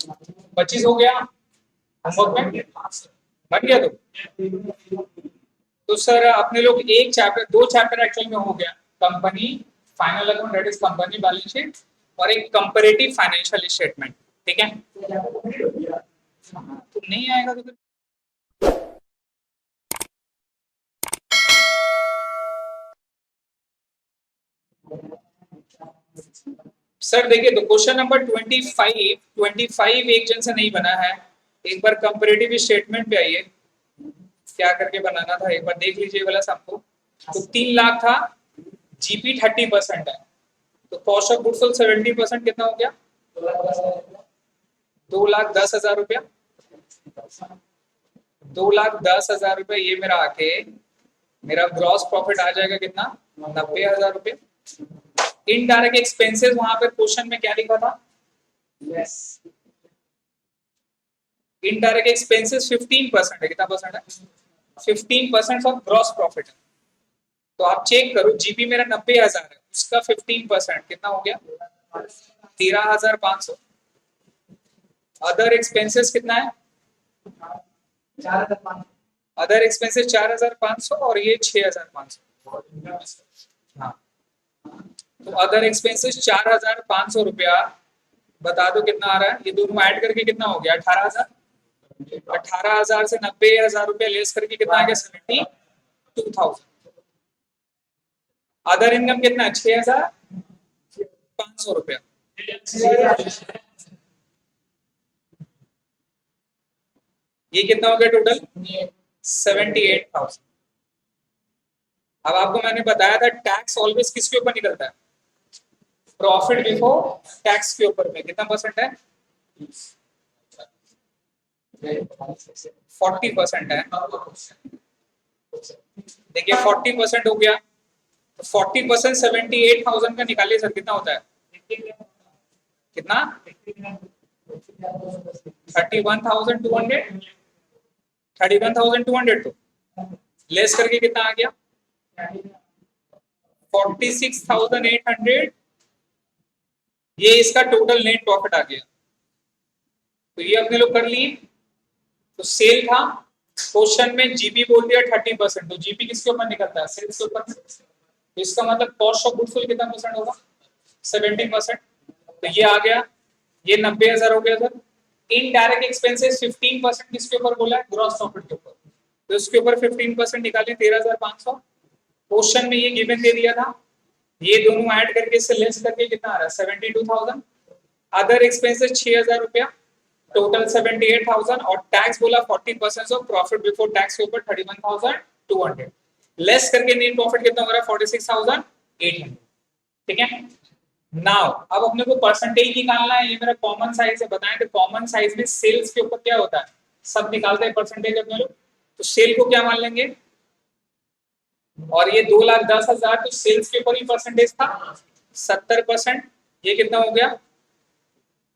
25 हो गया होमवर्क में, बन गया तो सर अपने लोग एक चैप्टर, दो चैप्टर एक्चुअल में हो गया, company final account that is company balance sheet और एक कंपैरेटिव फाइनेंशियल स्टेटमेंट। ठीक है, तो नहीं आएगा तो सर देखिए, तो क्वेश्चन नंबर 25 एक जन से नहीं बना है। एक बार कंपैरेटिव स्टेटमेंट पे आइए, क्या करके बनाना था एक बार देख लीजिए वाला सबको। तो 3 लाख था, जीपी 30% है, तो कॉस्ट ऑफ गुड्स सोल्ड 70% कितना हो गया? 2,10,000 रुपया। 2,10,000 रुपया ये मेरा आके मेरा ग्रॉस प्रॉफिट आ जाएगा कितना? 90,000 रुपये। इनडायरेक्ट एक्सपेंसेस वहां पर क्वेश्चन में क्या लिखा था? यस, इनडायरेक्ट एक्सपेंसेस 15% है। कितना परसेंट है? 15% ऑफ ग्रॉस प्रॉफिट है। तो आप चेक करो, जीपी मेरा 90,000 है, उसका 15% कितना हो गया? 13,500। अदर एक्सपेंसेस कितना है? 4,500। अदर एक्सपेंसेस 4,500 और ये 6,500। हाँ, तो अदर एक्सपेंसेस 4,500 रुपया। बता दो कितना आ रहा है? ये दोनों ऐड करके कितना हो गया? 18,000। 18,000 से 90,000 रुपया लेस करके कितना आ गया? 72,000। अदर इनकम कितना है? 6,500 रुपया। ये कितना हो गया टोटल? 78,000। अब आपको मैंने बताया था टैक्स ऑलवेज किसके ऊपर निकलता है? प्रॉफिट बिफोर टैक्स के ऊपर में। कितना परसेंट है? 40% है। देखिए 40% हो गया, तो 40% 78,000 का निकालिए सर, कितना होता है? कितना? 31,200। 31,200 तो लेस करके कितना आ गया? 46,800। ये इसका टोटल नेट प्रॉफिट आ गया। तो ये अपने लोग कर लिए। तो सेल था, क्वेश्चन में जीपी बोल दिया 30%, तो जीपी किसके ऊपर निकलता है? सेल्स के ऊपर। तो इसका मतलब कॉस्ट ऑफ गुड्स सोल्ड कितना परसेंट होगा? 70%। तो ये आ गया, ये 90,000 हो गया सर। इनडायरेक्ट एक्सपेंसेस 15% किसके ऊपर बोला है? ग्रॉस प्रॉफिट के ऊपर। तो इसके ऊपर 15% निकालें, 13,500। क्वेश्चन में ये गिवन दे दिया था, ये दोनों ऐड करके इससे लेस करके कितना आ रहा है? 72,000। अदर एक्सपेंसेस 6,000 रुपया, टोटल 78,000 और टैक्स बोला 40% ऑफ प्रॉफिट बिफोर टैक्स के ऊपर 31,200। लेस करके नेट प्रॉफिट कितना हो रहा है? 46,800। ठीक है, नाउ अब अपने को परसेंटेज निकालना है। ये मेरा कॉमन साइज है, बताएं तो कॉमन साइज में सेल्स के ऊपर क्या होता है? सब निकालते हैं परसेंटेज अपने लोग। तो सेल को क्या मान लेंगे? और ये 2,10,000 तो सेल्स के ऊपर ही परसेंटेज था 70%। ये कितना हो गया?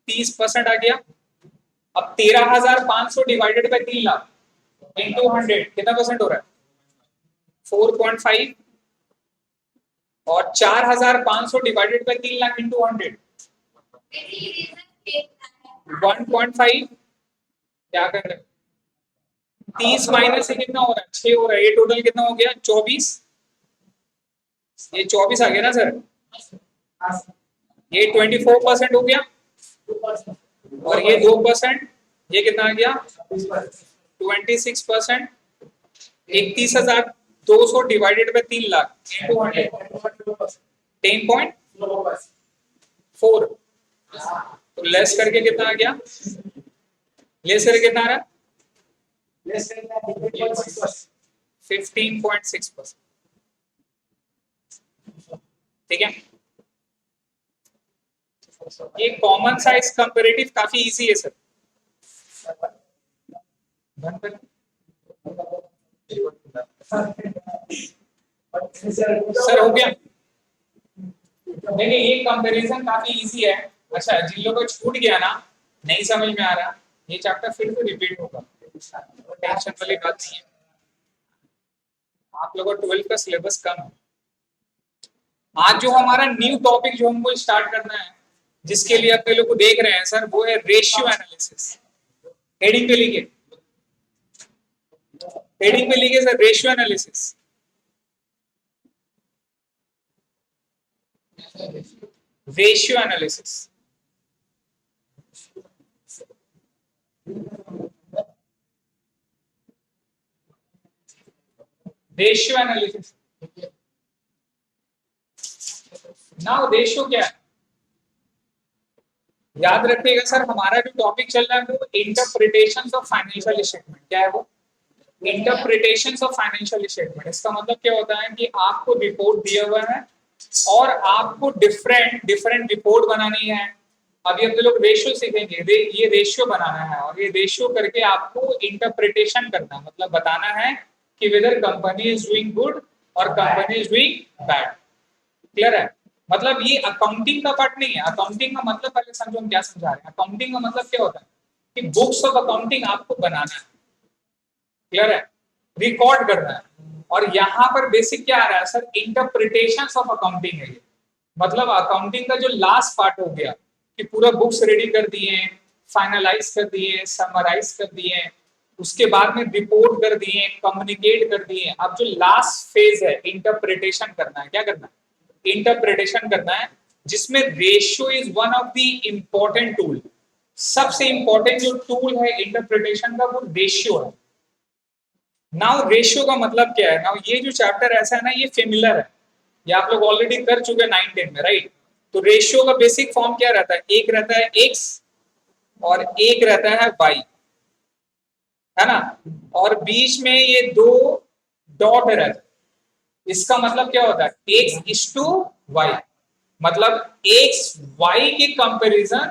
30% आ गया। अब 13,500 डिवाइडेड बाय 3 लाख इंटू 100 कितना परसेंट हो रहा है? 4.5। और 4,500 डिवाइडेड बाय 3 लाख इंटू 100 1.5। क्या कर रहे? 30 माइनस से कितना हो रहा है? 6 हो रहा है। ये टोटल कितना हो गया? 24। ये 24 आ गया ना सर? ये 24% हो गया और ये 2%। ये कितना आ गया? 26%। 31,200 डिवाइडेड बाय 3 लाख इंटू 100 10.4। तो लेस करके कितना आ गया? लेस करके कितना आ रहा है? 15.6%। ठीक है, ये कॉमन साइज कंपैरेटिव काफी इजी है सर। सर हो गया? देखिए ये कंपैरिजन काफी इजी है। अच्छा, जिन लोगों को छूट गया ना, नहीं समझ में आ रहा, ये चैप्टर फिर से रिपीट होगा, टेंशन वाली बात नहीं है। आप लोगों को 12 का सिलेबस कम है। आज जो हमारा न्यू टॉपिक जो हमको स्टार्ट करना है जिसके लिए अपने लोग को देख रहे हैं सर, वो है रेशियो एनालिसिस। हेडिंग पे लिखिए, हेडिंग पे लिखिए sir, ratio analysis. Ratio analysis, ratio analysis. Now ratio क्या है, याद रखिएगा सर, हमारा जो टॉपिक चल रहा है वो इंटरप्रिटेशंस ऑफ फाइनेंशियल स्टेटमेंट। क्या है वो? Interpretations of financial statement. इसका मतलब क्या होता है कि आपको रिपोर्ट दिया हुआ है और आपको डिफरेंट डिफरेंट रिपोर्ट बनानी है। अभी अपने लोग रेशियो सीखेंगे, ये रेशियो बनाना है और ये रेशियो करके आपको इंटरप्रिटेशन करना, मतलब बताना है कि whether company is doing good और company is doing bad. Clear है? मतलब ये अकाउंटिंग का पार्ट नहीं है। अकाउंटिंग का मतलब पहले समझो हम क्या समझा रहे हैं। अकाउंटिंग का मतलब क्या होता है कि बुक्स ऑफ अकाउंटिंग आपको बनाना है। क्लियर है? रिकॉर्ड करना है। और यहाँ पर बेसिक क्या आ रहा है सर, इंटरप्रिटेशन ऑफ अकाउंटिंग है ये। मतलब अकाउंटिंग का जो लास्ट पार्ट हो गया कि पूरा बुक्स रेडी कर दिए, फाइनलाइज कर दिए, समराइज कर दिए, उसके बाद में रिपोर्ट कर दिए, कम्युनिकेट कर दिए। अब जो लास्ट फेज है इंटरप्रिटेशन करना है। क्या करना है? इंटरप्रिटेशन करना है, जिसमें ratio is one of the important tool. सबसे इंपॉर्टेंट जो टूल है इंटरप्रिटेशन का वो रेशियो है। नाउ रेशियो का मतलब क्या है? नाउ ये जो चैप्टर ऐसा है ना, ये फेमिलर है, ये आप लोग ऑलरेडी कर चुके हैं 9-10 में, राइट? तो रेशियो का बेसिक फॉर्म क्या रहता है? एक रहता है एक्स और एक रहता है वाई, है ना? और बीच में ये दो डॉट रहता है। इसका मतलब क्या होता है? एक्स इज टू वाई, मतलब एक्स वाई के कंपैरिजन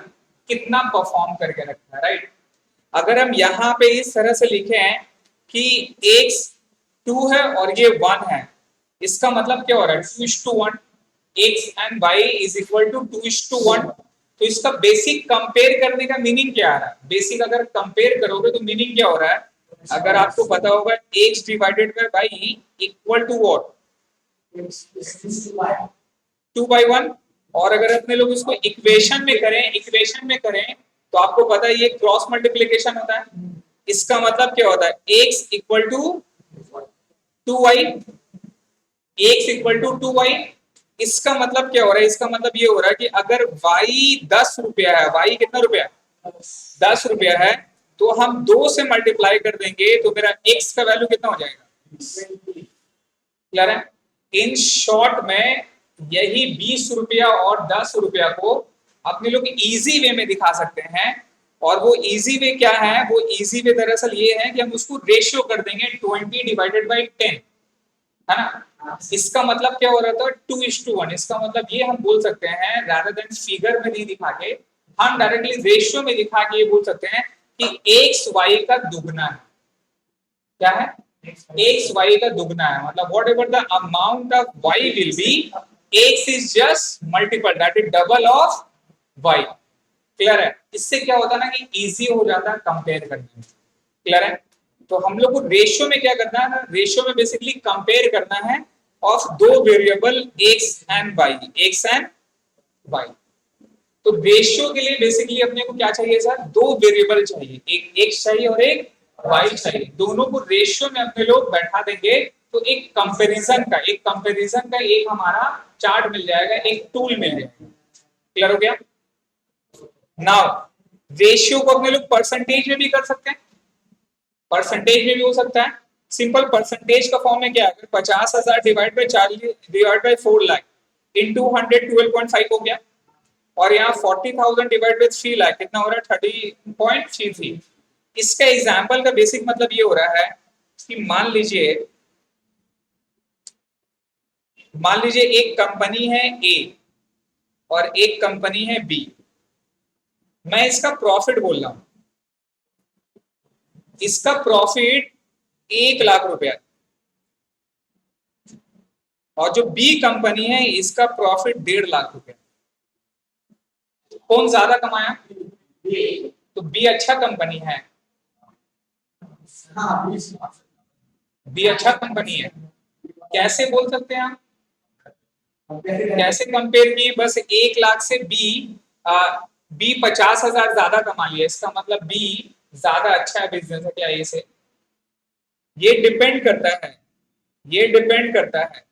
कितना परफॉर्म करके रखता है, राइट? अगर हम यहाँ पे इस तरह से लिखे हैं कि x 2 है और ये 1 है, इसका मतलब क्या हो रहा है? 2:1। x and y is equal to 2:1। तो इसका बेसिक कंपेयर करने का मीनिंग क्या आ रहा है? बेसिक अगर कंपेयर करोगे तो मीनिंग क्या हो रहा है? अगर आपको पता होगा x divided by y equal to what? 2/1। और अगर अपने लोग इसको इक्वेशन में करें, इक्वेशन में करें तो आपको पता है ये क्रॉस मल्टीप्लिकेशन होता है। इसका मतलब क्या होता है? x equal to 2y, x equal to 2y। इसका मतलब क्या हो रहा है? इसका मतलब ये हो रहा है कि अगर y 10 रुपया है, y कितना रुपया है? 10 रुपया है, तो हम 2 से मल्टीप्लाई कर देंगे तो मेरा x का वैल्यू कितना हो जाएगा? क्लियर है? इन शॉर्ट में यही 20 रुपया और 10 रुपया को अपने लोग इजी वे में दिखा सकते हैं। और वो इजी वे क्या है? वो इजी वे दरअसल ये है कि हम उसको रेशियो कर देंगे 20/10, है ना? इसका मतलब क्या हो रहा था? 2:1। इसका मतलब ये हम बोल सकते हैं, rather than फिगर में नहीं दिखा के हम डायरेक्टली रेशियो में दिखा के ये बोल सकते हैं कि x y का दुगना है। क्या है? x y का दुगना है। मतलब what ever the amount of y will be, x is just multiple, that is double of y। Clear है? इससे क्या होता है ना कि इजी हो जाता है कंपेयर करने में। क्लियर है? तो हम लोग को रेशियो में क्या करना है ना, रेशियो में बेसिकली कंपेयर करना है ऑफ दो variable x and y, x and y। तो रेशियो के लिए बेसिकली अपने को क्या चाहिए सर? दो वेरिएबल चाहिए, एक x चाहिए और एक y चाहिए। दोनों को रेशियो में अपने लोग बैठा देंगे तो एक कंपैरिजन का एक हमारा चार्ट मिल जाएगा, एक टूल मिल जाएगा। क्लियर हो गया? नाउ रेशियो को अपने लोग परसेंटेज में भी कर सकते हैं, परसेंटेज में भी हो सकता है। सिंपल परसेंटेज का फॉर्म में क्या है? अगर 50,000 डिवाइड बाय 4 लाख इनटू 100 12.5 हो गया। और यहाँ 40,000 डिवाइड बाय 3 लाख कितना हो रहा है? 30.33। इसका एग्जाम्पल का बेसिक मतलब ये हो रहा है कि मान लीजिए एक कंपनी है ए और एक कंपनी है बी। मैं इसका प्रॉफिट बोल रहा हूं, इसका प्रॉफिट 1,00,000 रुपया और जो बी कंपनी है इसका प्रॉफिट 1.5 लाख रुपया। कौन ज्यादा कमाया? तो बी अच्छा कंपनी है, बी अच्छा कंपनी है। कैसे बोल सकते हैं हम? कैसे कंपेयर किए? बस 1 लाख से बी बी 50,000 ज्यादा कमा लिया, इसका मतलब बी ज्यादा अच्छा है बिजनेस है क्या ए से? ये डिपेंड करता है, ये डिपेंड करता है।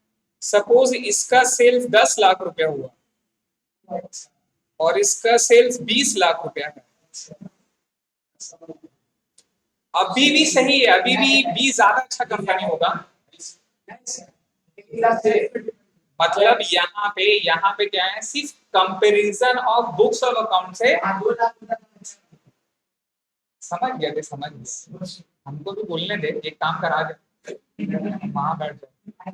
सपोज इसका सेल्स 10 लाख रुपया हुआ और इसका सेल्स 20 लाख रुपया है, अभी भी सही है, अभी भी बी ज्यादा अच्छा कंपनी होगा। मतलब यहाँ पे क्या है, सिर्फ comparison of books of account से। समझ गए थे, समझ गए। हमको भी बोलने दे, एक काम करा दे, वहां बैठ जाए।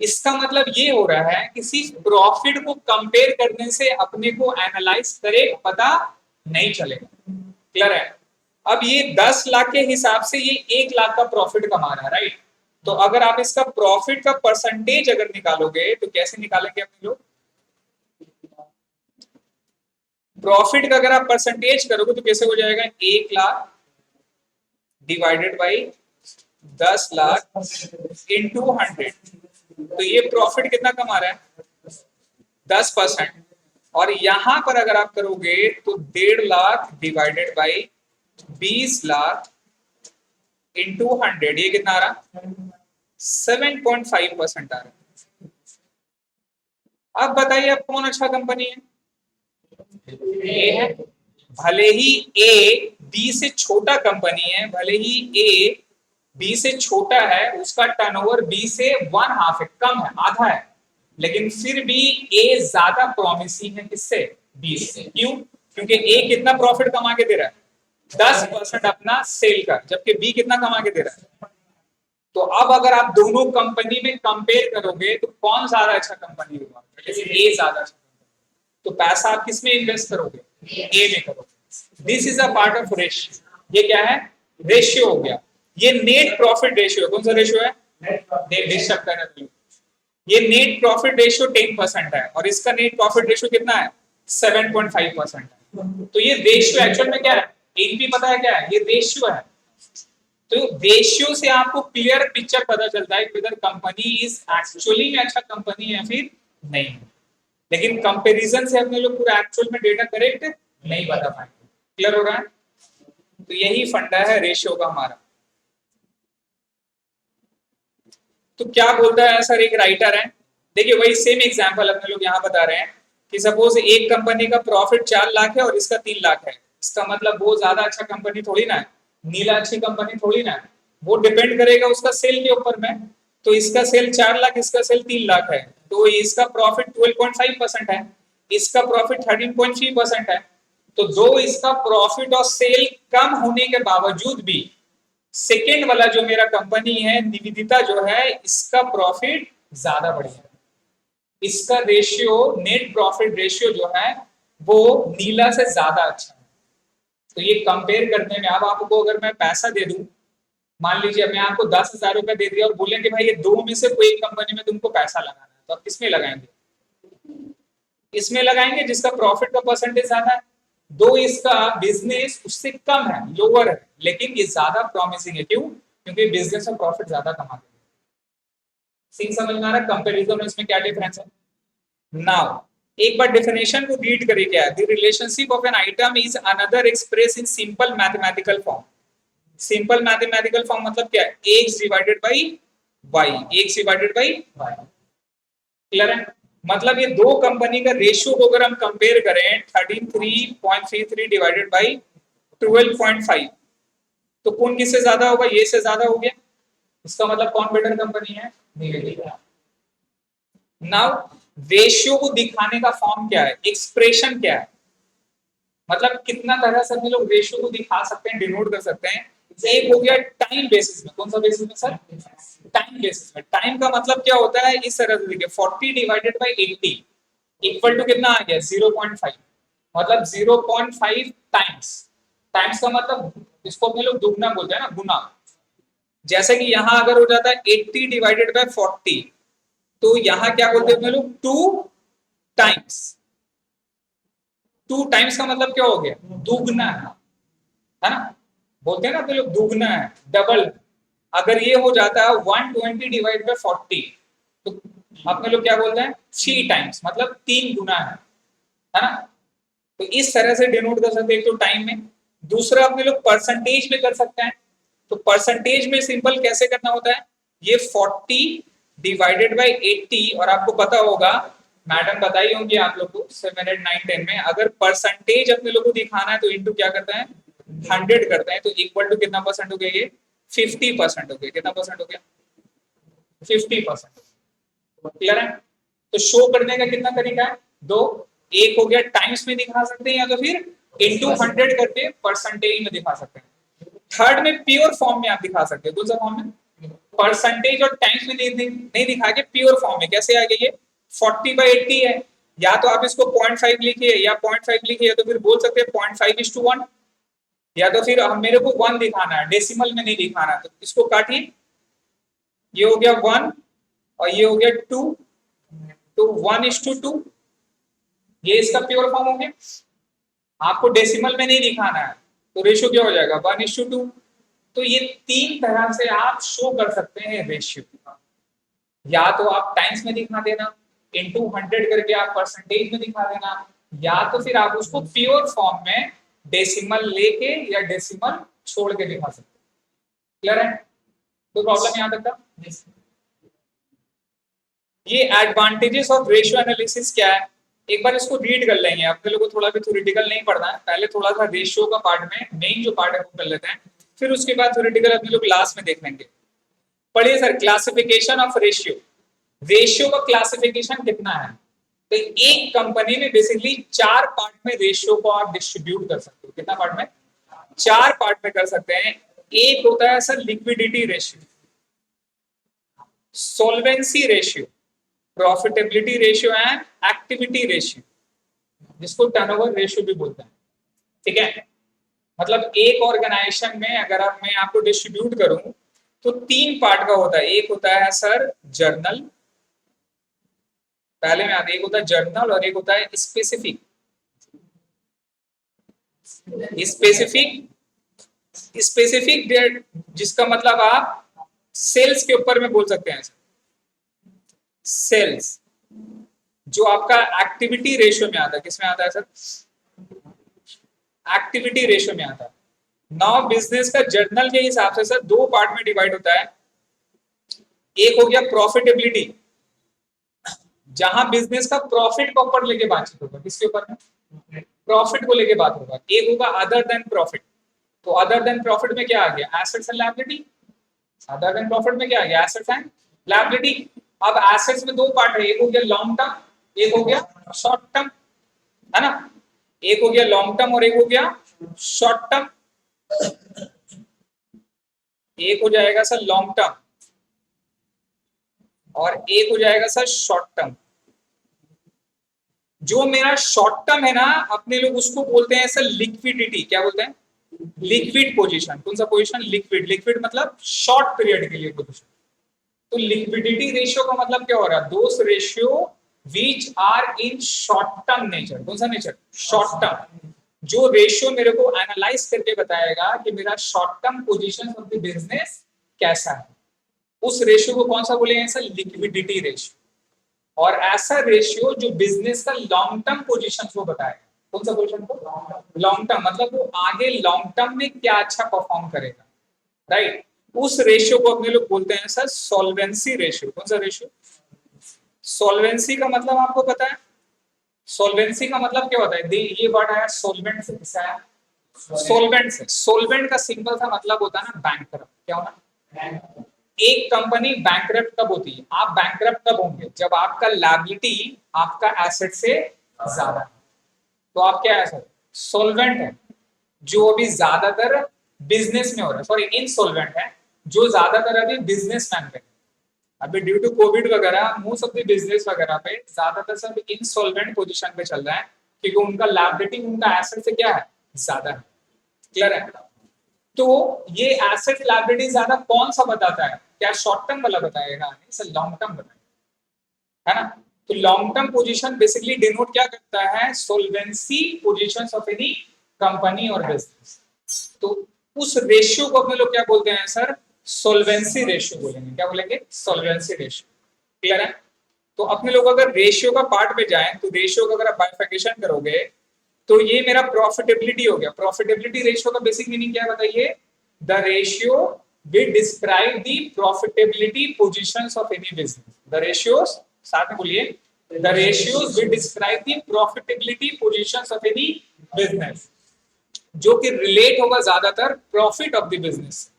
इसका मतलब ये हो रहा है कि सिर्फ प्रॉफिट को कंपेयर करने से अपने को एनालाइज करे पता नहीं चलेगा। क्लियर है? अब ये 10 लाख के हिसाब से ये 1 लाख का प्रॉफिट कमा रहा है, राइट? तो अगर आप इसका प्रॉफिट का परसेंटेज अगर निकालोगे तो कैसे निकालेंगे अपने लोग? प्रॉफिट का अगर आप परसेंटेज करोगे तो कैसे हो जाएगा? 1 lakh divided by 10 lakh into 100। तो ये प्रॉफिट कितना कमा रहा है? 10%। और यहां पर अगर आप करोगे तो 1.5 lakh divided by 20 lakh into 100, ये कितना आ रहा? 7.5% आ रहा है। अब बताइए अब कौन अच्छा कंपनी है? ए है। भले ही ए बी से छोटा कंपनी है, भले ही ए बी से छोटा है, उसका टर्नओवर बी से 1/2 है, कम है, आधा है, लेकिन फिर भी ए ज्यादा प्रॉमिसिंग है किससे? बी से। क्यों? क्योंकि ए कितना प्रॉफिट कमा के दे रहा है? 10% अपना सेल का, जबकि बी कितना कमा के दे रहा है? तो अब अगर आप दोनों कंपनी में कंपेयर करोगे तो कौन ज्यादा अच्छा कंपनी होगा? ए ज्यादा अच्छा। तो पैसा आप किस में इन्वेस्ट करोगे? ए में करोगे। This is a part of ratio. ये क्या है? रेशियो हो गया। ये नेट प्रॉफिट रेशियो है। कौन सा रेशियो है? डिस्टर्ब कर रहे। ये नेट प्रॉफिट रेशियो 10% है और इसका नेट प्रॉफिट रेशियो कितना है? 7.5% है। तो ये रेशियो एक्चुअल में क्या है? एनपी पता है क्या है? ये रेशियो है। तो रेशियो से आपको क्लियर पिक्चर पता चलता है कि वेदर कंपनी इज एक्चुअली में अच्छा कंपनी है फिर नहीं है। लेकिन कंपैरिजन से अपने लोग पूरा एक्चुअल में डेटा करेक्ट नहीं बता पाएंगे। क्लियर हो रहा है? तो यही फंडा है रेशियो का हमारा। तो क्या बोलता है सर, एक राइटर है, देखिए वही सेम एग्जांपल अपने लोग यहाँ बता रहे हैं कि सपोज एक कंपनी का प्रॉफिट 4 लाख है और इसका 3 लाख है, इसका मतलब वो ज्यादा अच्छा कंपनी थोड़ी ना है, नीला अच्छी कंपनी थोड़ी ना है, वो डिपेंड करेगा उसका सेल के ऊपर में। तो इसका सेल 4 लाख, इसका सेल 3 लाख है, तो इसका प्रॉफिट 12.5% है, इसका प्रॉफिट 13.3% है। तो दो इसका प्रॉफिट और सेल कम होने के बावजूद भी सेकेंड वाला जो मेरा कंपनी है निवेदिता जो है, इसका प्रॉफिट ज्यादा बढ़िया है। इसका रेशियो, नेट प्रॉफिट रेशियो जो है वो नीला से ज्यादा अच्छा है। तो ये कंपेयर करने में, अब आपको अगर मैं पैसा दे दूं, मान लीजिए मैं आपको 10,000 रुपए दे दिया और बोले कि भाई ये दो में से कोई कंपनी में तुमको पैसा लगाना है, तो आप किसमें लगाएंगे? इसमें लगाएंगे जिसका प्रॉफिट का परसेंटेज ज्यादा है। दो इसका बिजनेस उससे कम है, लोअर है, लेकिन ये ज्यादा प्रॉमिसिंग है। क्यों? क्योंकि बिजनेस में प्रॉफिट ज्यादा कमाते हैं। सीन समझ में आ रहा है? कंपैरिजन में इसमें क्या डिफरेंस है? नाउ एक बार डेफिनेशन को रीड करिए। क्या है? The relationship of an item is another express in simple mathematical form. Simple mathematical form मतलब क्या है? X divided by y, x divided by y. Clear है? मतलब ये दो कंपनी का रेशियो को अगर हम कंपेयर करें 33.33 डिवाइडेड बाई 12.5, तो कौन किससे ज्यादा होगा? ये से ज्यादा हो गया। इसका मतलब कौन बेटर कंपनी है? निवेदिता। नाउ रेशियो को दिखाने का फॉर्म क्या है? एक्सप्रेशन क्या है? मतलब कितना तरह से हम लोग रेशियो को दिखा सकते हैं, डिनोट कर सकते हैं। एक हो गया टाइम बेसिस में। कौन सा बेसिस में सर? टाइम बेसिस में। टाइम का मतलब क्या होता है? इस तरह से देखिए, 40 डिवाइडेड बाई 80 इक्वल टू कितना आ गया? 0.5। मतलब 0.5 टाइम्स। टाइम्स का मतलब इसको अपने लोग दुगना बोलते हैं ना, गुना। जैसे कि यहां अगर हो जाता है 80 डिवाइडेड बाई 40, तो यहां क्या बोलते हैं अपने लोग? 2 टाइम्स। 2 टाइम्स का मतलब क्या हो गया? दुगना है ना? बोलते हैं ना अपने लोग दुगना है, डबल। अगर ये हो जाता है 120 डिवाइड बाई 40, तो अपने लोग क्या बोलते हैं? 3 टाइम्स, मतलब 3 गुना है ना? तो इस तरह से डिनोट कर सकते हैं, एक तो टाइम में, दूसरा अपने लोग परसेंटेज में कर सकते हैं। तो परसेंटेज में सिंपल कैसे करना होता है, ये 40 डिवाइडेड बाई 80, और आपको पता होगा, मैडम बताई होंगी आप लोग को 7, 8, 9, 10 में, अगर परसेंटेज अपने लोग को दिखाना है तो इंटू क्या करता है, 100 करता है, तो इक्वल टू कितना परसेंट हो गया, ये 50% हो गया। कितना परसेंट हो गया, 50%। क्लियर है। तो शो करने का कितना तरीका है, दो, एक हो गया टाइम्स में दिखा सकते हैं, या तो फिर इंटू 100 करके परसेंटेज में दिखा सकते हैं। थर्ड में प्योर फॉर्म में आप दिखा सकते हैं, कौन सा फॉर्म में, परसेंटेज और टाइम्स में नहीं दिखा के प्योर फॉर्म में कैसे आ गया, ये 40/80 है, या तो आप इसको 0.5 लिखिए या 0.5 लिखिए, या तो फिर बोल सकते हैं 0.5:1, या तो फिर मेरे को 1 दिखाना है, डेसिमल में नहीं दिखाना, तो इसको काटिए, ये हो गया 1 और ये हो गया 2, तो 1:2, ये इसका प्योर फॉर्म हो गया। आपको डेसिमल में नहीं दिखाना है तो रेशियो क्या हो जाएगा, 1:2। तो ये 3 तरह से आप शो कर सकते हैं रेशियो, या तो आप टाइम्स में दिखा देना, इंटू 100 करके आप परसेंटेज में दिखा देना, या तो फिर आप उसको प्योर फॉर्म में डेसिमल लेके या डेसिमल छोड़ के दिखा सकते हैं। क्लियर है, तो प्रॉब्लम यहां तक था। ये एडवांटेजेस ऑफ रेशियो एनालिसिस क्या है, एक बार इसको रीड कर लेंगे, अपने लोगों को थोड़ा भी थ्योरेटिकल नहीं पढ़ना है, पहले थोड़ा सा रेशियो का पार्ट में मेन जो पार्ट है वो कर लेते हैं, फिर उसके बाद थ्योरेटिकल अपने लोग लास्ट में देख लेंगे। पढ़िए sir, classification of ratio. Ratio का क्लासिफिकेशन कितना है, तो एक कंपनी में बेसिकली 4 पार्ट में रेशियो को आप डिस्ट्रीब्यूट कर सकते हो। कितना पार्ट में, 4 पार्ट में कर सकते हैं। एक होता है sir liquidity ratio, solvency ratio, profitability ratio and activity ratio, जिसको टर्नओवर रेशियो भी बोलते हैं। ठीक है, मतलब एक ऑर्गेनाइजेशन में अगर मैं आपको डिस्ट्रीब्यूट करूं तो 3 पार्ट का होता है। एक होता है सर जर्नल, पहले में आता है, एक होता है जर्नल और एक होता है स्पेसिफिक। स्पेसिफिक जिसका मतलब आप सेल्स के ऊपर में बोल सकते हैं, सेल्स जो आपका एक्टिविटी रेशियो में आता है। किसमें आता है सर, एक्टिविटी रेशियो में आता है। नाउ बिजनेस का जर्नल के हिसाब से सर 2 पार्ट में डिवाइड होता है। एक हो गया प्रॉफिटेबिलिटी, जहां बिजनेस का प्रॉफिट को ऊपर लेके बातचीत होगा। किसके ऊपर में, प्रॉफिट को लेके बात होगा। एक होगा अदर देन प्रॉफिट, तो अदर देन प्रॉफिट में क्या आ गया, assets and liability. Other than profit में क्या आ गया, एसेट्स एंड लायबिलिटी। अब एसेट्स में 2 पार्ट है, एक हो गया लॉन्ग टर्म, एक हो गया शॉर्ट टर्म, है ना। एक हो गया लॉन्ग टर्म और एक हो गया शॉर्ट टर्म। एक हो जाएगा सर लॉन्ग टर्म और एक हो जाएगा सर शॉर्ट टर्म। जो मेरा शॉर्ट टर्म है ना, अपने लोग उसको बोलते हैं सर लिक्विडिटी। क्या बोलते हैं, लिक्विड पोजीशन। कौन सा पोजीशन, लिक्विड। लिक्विड मतलब शॉर्ट पीरियड के लिए पोजीशन। तो लिक्विडिटी रेशियो का मतलब क्या हो रहा है, those ratio which are in short term nature. कौन सा नेचर, शॉर्ट टर्म। जो रेशियो मेरे को एनालाइज करके बताएगा कि मेरा short term position of the business कैसा है, उस रेशियो को कौन सा बोलेंगे सर, लिक्विडिटी रेशियो। और ऐसा रेशियो जो बिजनेस का लॉन्ग टर्म पोजीशन को बताएगा। कौन सा पोजीशन को, लॉन्ग टर्म, मतलब वो आगे लॉन्ग टर्म में क्या अच्छा परफॉर्म करेगा, राइट। उस रेशियो को अपने लोग बोलते हैं सर सॉल्वेंसी रेशियो। कौन सा रेशियो, सॉल्वेंसी का मतलब आपको पता है, सॉल्वेंसी का मतलब क्या होता है, ये वर्ड आया सोलवेंट से, किससे आया, सोलवेंट से। सोलवेंट का सिंपल सा मतलब होता है ना बैंकरप्ट। क्या होना, एक कंपनी बैंकरप्ट कब होती है, आप बैंकरप्ट कब होंगे, जब आपका लायबिलिटी आपका एसेट से ज्यादा है, तो आप क्या है सर, सोलवेंट है। जो अभी ज्यादातर बिजनेस में हो रहा है, सॉरी इनसॉल्वेंट है, जो ज्यादातर अभी बिजनेसमैन पे, अभी ड्यू टू कोविड वगैरह मोस्ट ऑफ द बिजनेस वगैरह पे ज्यादातर सब इनसॉल्वेंट पोजीशन पे चल रहा है, क्योंकि उनका लायबिलिटी उनका एसेट से क्या है, ज्यादा है। क्लियर है। तो ये एसेट लायबिलिटी ज्यादा कौन सा बताता है, क्या शॉर्ट टर्म वाला बताएगा, नहीं सर लॉन्ग टर्म बताएगा, है ना। तो long term position basically denote क्या करता है, सोल्वेंसी पोजीशंस ऑफ एनी कंपनी और बिजनेस। तो उस रेशियो को अपने लोग क्या बोलते हैं सर, सोल्वेंसी रेशियो बोलेंगे। क्या बोलेंगे, सोल्वेंसी रेशियो। क्लियर है। तो अपने लोग अगर रेशियो का पार्ट पे जाएं तो रेशियो का अगर आप बाइफिकेशन करोगे तो ये मेरा प्रॉफिटेबिलिटी हो गया। प्रॉफिटेबिलिटी रेशियो का बेसिक मीनिंग क्या है बताइए? The ratio will describe the profitability positions of any business. The ratios, साथ में बोलिए, the ratios will describe the profitability positions of any business, जो कि रिलेट होगा ज्यादातर profit of the business.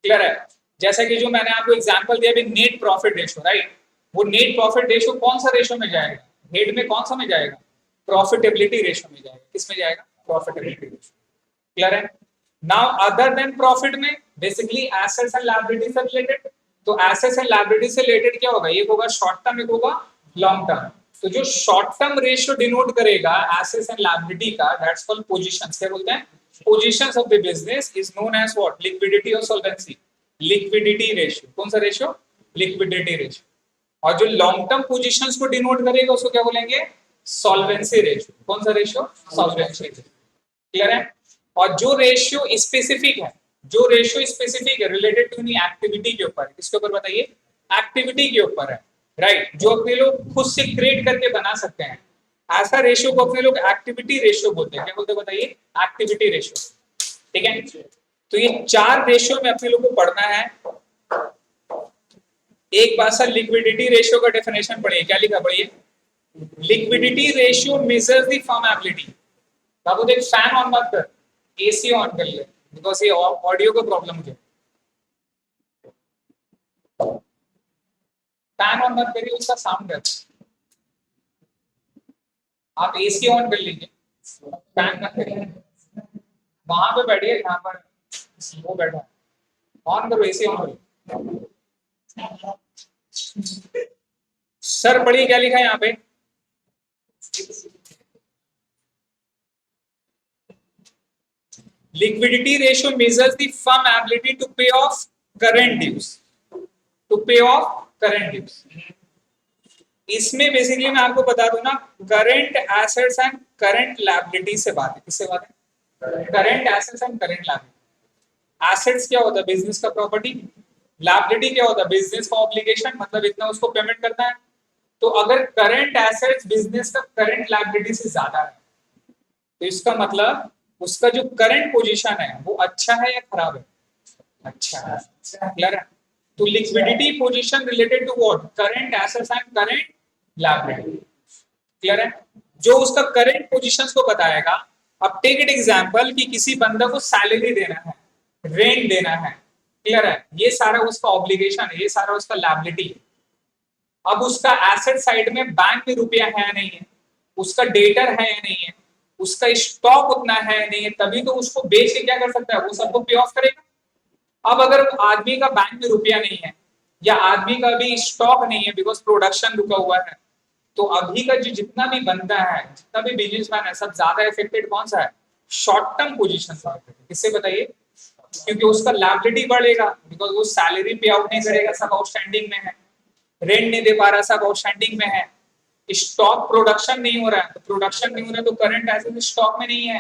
Clear है? जैसे कि जो मैंने आपको एग्जांपल दिया अभी, नेट प्रॉफिट रेशियो, राइट? वो नेट प्रॉफिट रेशियो कौन सा रेशियो में जाएगा? हेड में कौन सा में जाएगा? प्रॉफिटेबिलिटी रेशियो में जाएगा। किस में जाएगा? Profitability ratio. क्लियर है? नाउ अदर देन प्रॉफिट में बेसिकली एसेट्स एंड लायबिलिटी से रिलेटेड। तो एसेट्स एंड लायबिलिटी से रिलेटेड क्या होगा? एक होगा शॉर्ट टर्म, एक होगा लॉन्ग टर्म। तो जो शॉर्ट टर्म रेशियो डिनोट करेगा एसेट्स एंड लायबिलिटी का, दैट्स कॉल्ड पोजीशंस। क्या बोलते हैं? Positions of the business is known as what? Liquidity और सॉल्वेंसी। Liquidity ratio. कौन सा रेशियो? Liquidity ratio. और जो लॉन्ग टर्म पोजीशंस को डिनोट करेगा उसको क्या बोलेंगे? Solvency ratio. कौन सा रेशियो? Solvency ratio. क्लियर है? और जो रेशियो स्पेसिफिक है, जो रेशियो स्पेसिफिक है रिलेटेड टू एनी एक्टिविटी के ऊपर, किसके ऊपर बताइए? एक्टिविटी के ऊपर है, राइट? जो अपने लोग खुद से क्रिएट करके बना सकते हैं, ऐसा रेशियो को अपने लोग एक्टिविटी रेशियो बोलते हैं। क्या बोलते हैं बताइए? Activity ratio. ठीक है? तो ये चार रेशियो में अपने लोग को पढ़ना है। एक बार सर लिक्विडिटी रेशियो का डेफिनेशन पढ़िए। क्या लिखा? पढ़िए, liquidity ratio measures the firm ability. बाबू देख, फैन ऑन मत कर, एसी ऑन कर ले, बिकॉज ये ऑडियो का प्रॉब्लम मुझे। फैन ऑन मत करिए, उसका साउंड है। आप एसी ऑन कर लीजिए, फैन मत करिए। वहां पे बैठिए जहां पर वो बैठा है, ऑन करो, एसी ऑन करो। सर पढ़िए क्या लिखा है यहाँ पे? Liquidity ratio measures the firm ability to pay off current dues. To pay off current dues. इसमें बेसिकली मैं आपको बता दूं ना, current assets and current liability से बात है। किससे बात है? Current assets and current liability. Assets क्या होता है? बिजनेस का प्रॉपर्टी। लायबिलिटी क्या होता है? बिजनेस का ऑब्लिगेशन, मतलब इतना उसको पेमेंट करना है। तो अगर करंट एसेट्स बिजनेस का करंट लायबिलिटी से ज्यादा है, तो इसका मतलब उसका जो करंट पोजीशन है वो अच्छा है या खराब है? अच्छा है। क्लियर है? तो liquidity position related to what? Current assets and current liability. Clear है? जो उसका करंट पोजीशंस को बताएगा। अब टेक इट एग्जांपल कि किसी बंदा को सैलरी देना है, रेंट देना है। क्लियर है? ये सारा उसका ऑब्लिगेशन है, ये सारा उसका लायबिलिटी है। अब उसका एसेट साइड में बैंक में रुपया है या नहीं है, उसका डेटर है या नहीं है, उसका स्टॉक उतना है या नहीं है, तभी तो उसको बेच के क्या कर सकता है? वो सबको पे ऑफ करेगा। अब अगर आदमी का बैंक में रुपया नहीं है, या आदमी का भी स्टॉक नहीं है बिकॉज प्रोडक्शन रुका हुआ है, तो अभी का जो जितना भी बंदा है, जितना भी बिजनेसमैन है, सब ज्यादा इफेक्टेड कौन सा है? शॉर्ट टर्म पोजीशन से। किससे बताइए? क्योंकि उसका लायबिलिटी बढ़ेगा, बिकॉज वो सैलरी पे आउट नहीं करेगा, सब आउटस्टैंडिंग में है। रेंट नहीं दे पा रहा, सब आउटस्टैंडिंग में है। स्टॉक प्रोडक्शन नहीं हो रहा है, तो प्रोडक्शन नहीं हो रहा है तो करंट एसेट स्टॉक में नहीं है।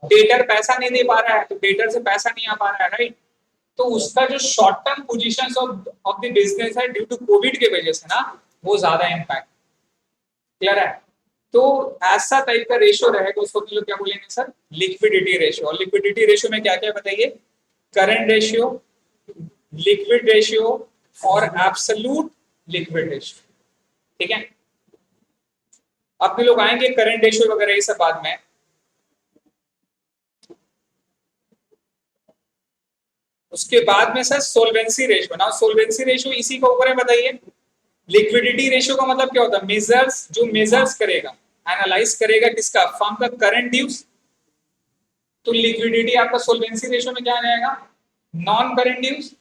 डेटर पैसा नहीं दे पा रहा है, तो डेटर से पैसा नहीं आ पा रहा है, राइट? तो उसका जो short term positions of the business है ड्यू टू कोविड के वजह से ना, वो ज्यादा इम्पैक्ट। क्लियर है? तो ऐसा टाइप का रेशियो रहेगा, उसको हम लोग क्या बोलेंगे सर? Liquidity ratio. और लिक्विडिटी रेशियो में क्या क्या बताइए? करंट रेशियो, लिक्विड रेशियो और एब्सोल्यूट लिक्विड रेशियो। ठीक है? अपने लोग आएंगे करंट रेशियो वगैरह ये सब बाद में। उसके बाद में सर सोल्वेंसी रेशियो। ना सोल्वेंसी रेशियो इसी के ऊपर है, बताइए। लिक्विडिटी रेशियो का मतलब क्या होता है? मेजर्स, जो मेजर्स करेगा, एनालाइज करेगा किसका? फर्म का करंट ड्यूज। तो लिक्विडिटी आपका सोल्वेंसी रेशियो में क्या आ जाएगा? नॉन करंट ड्यूज,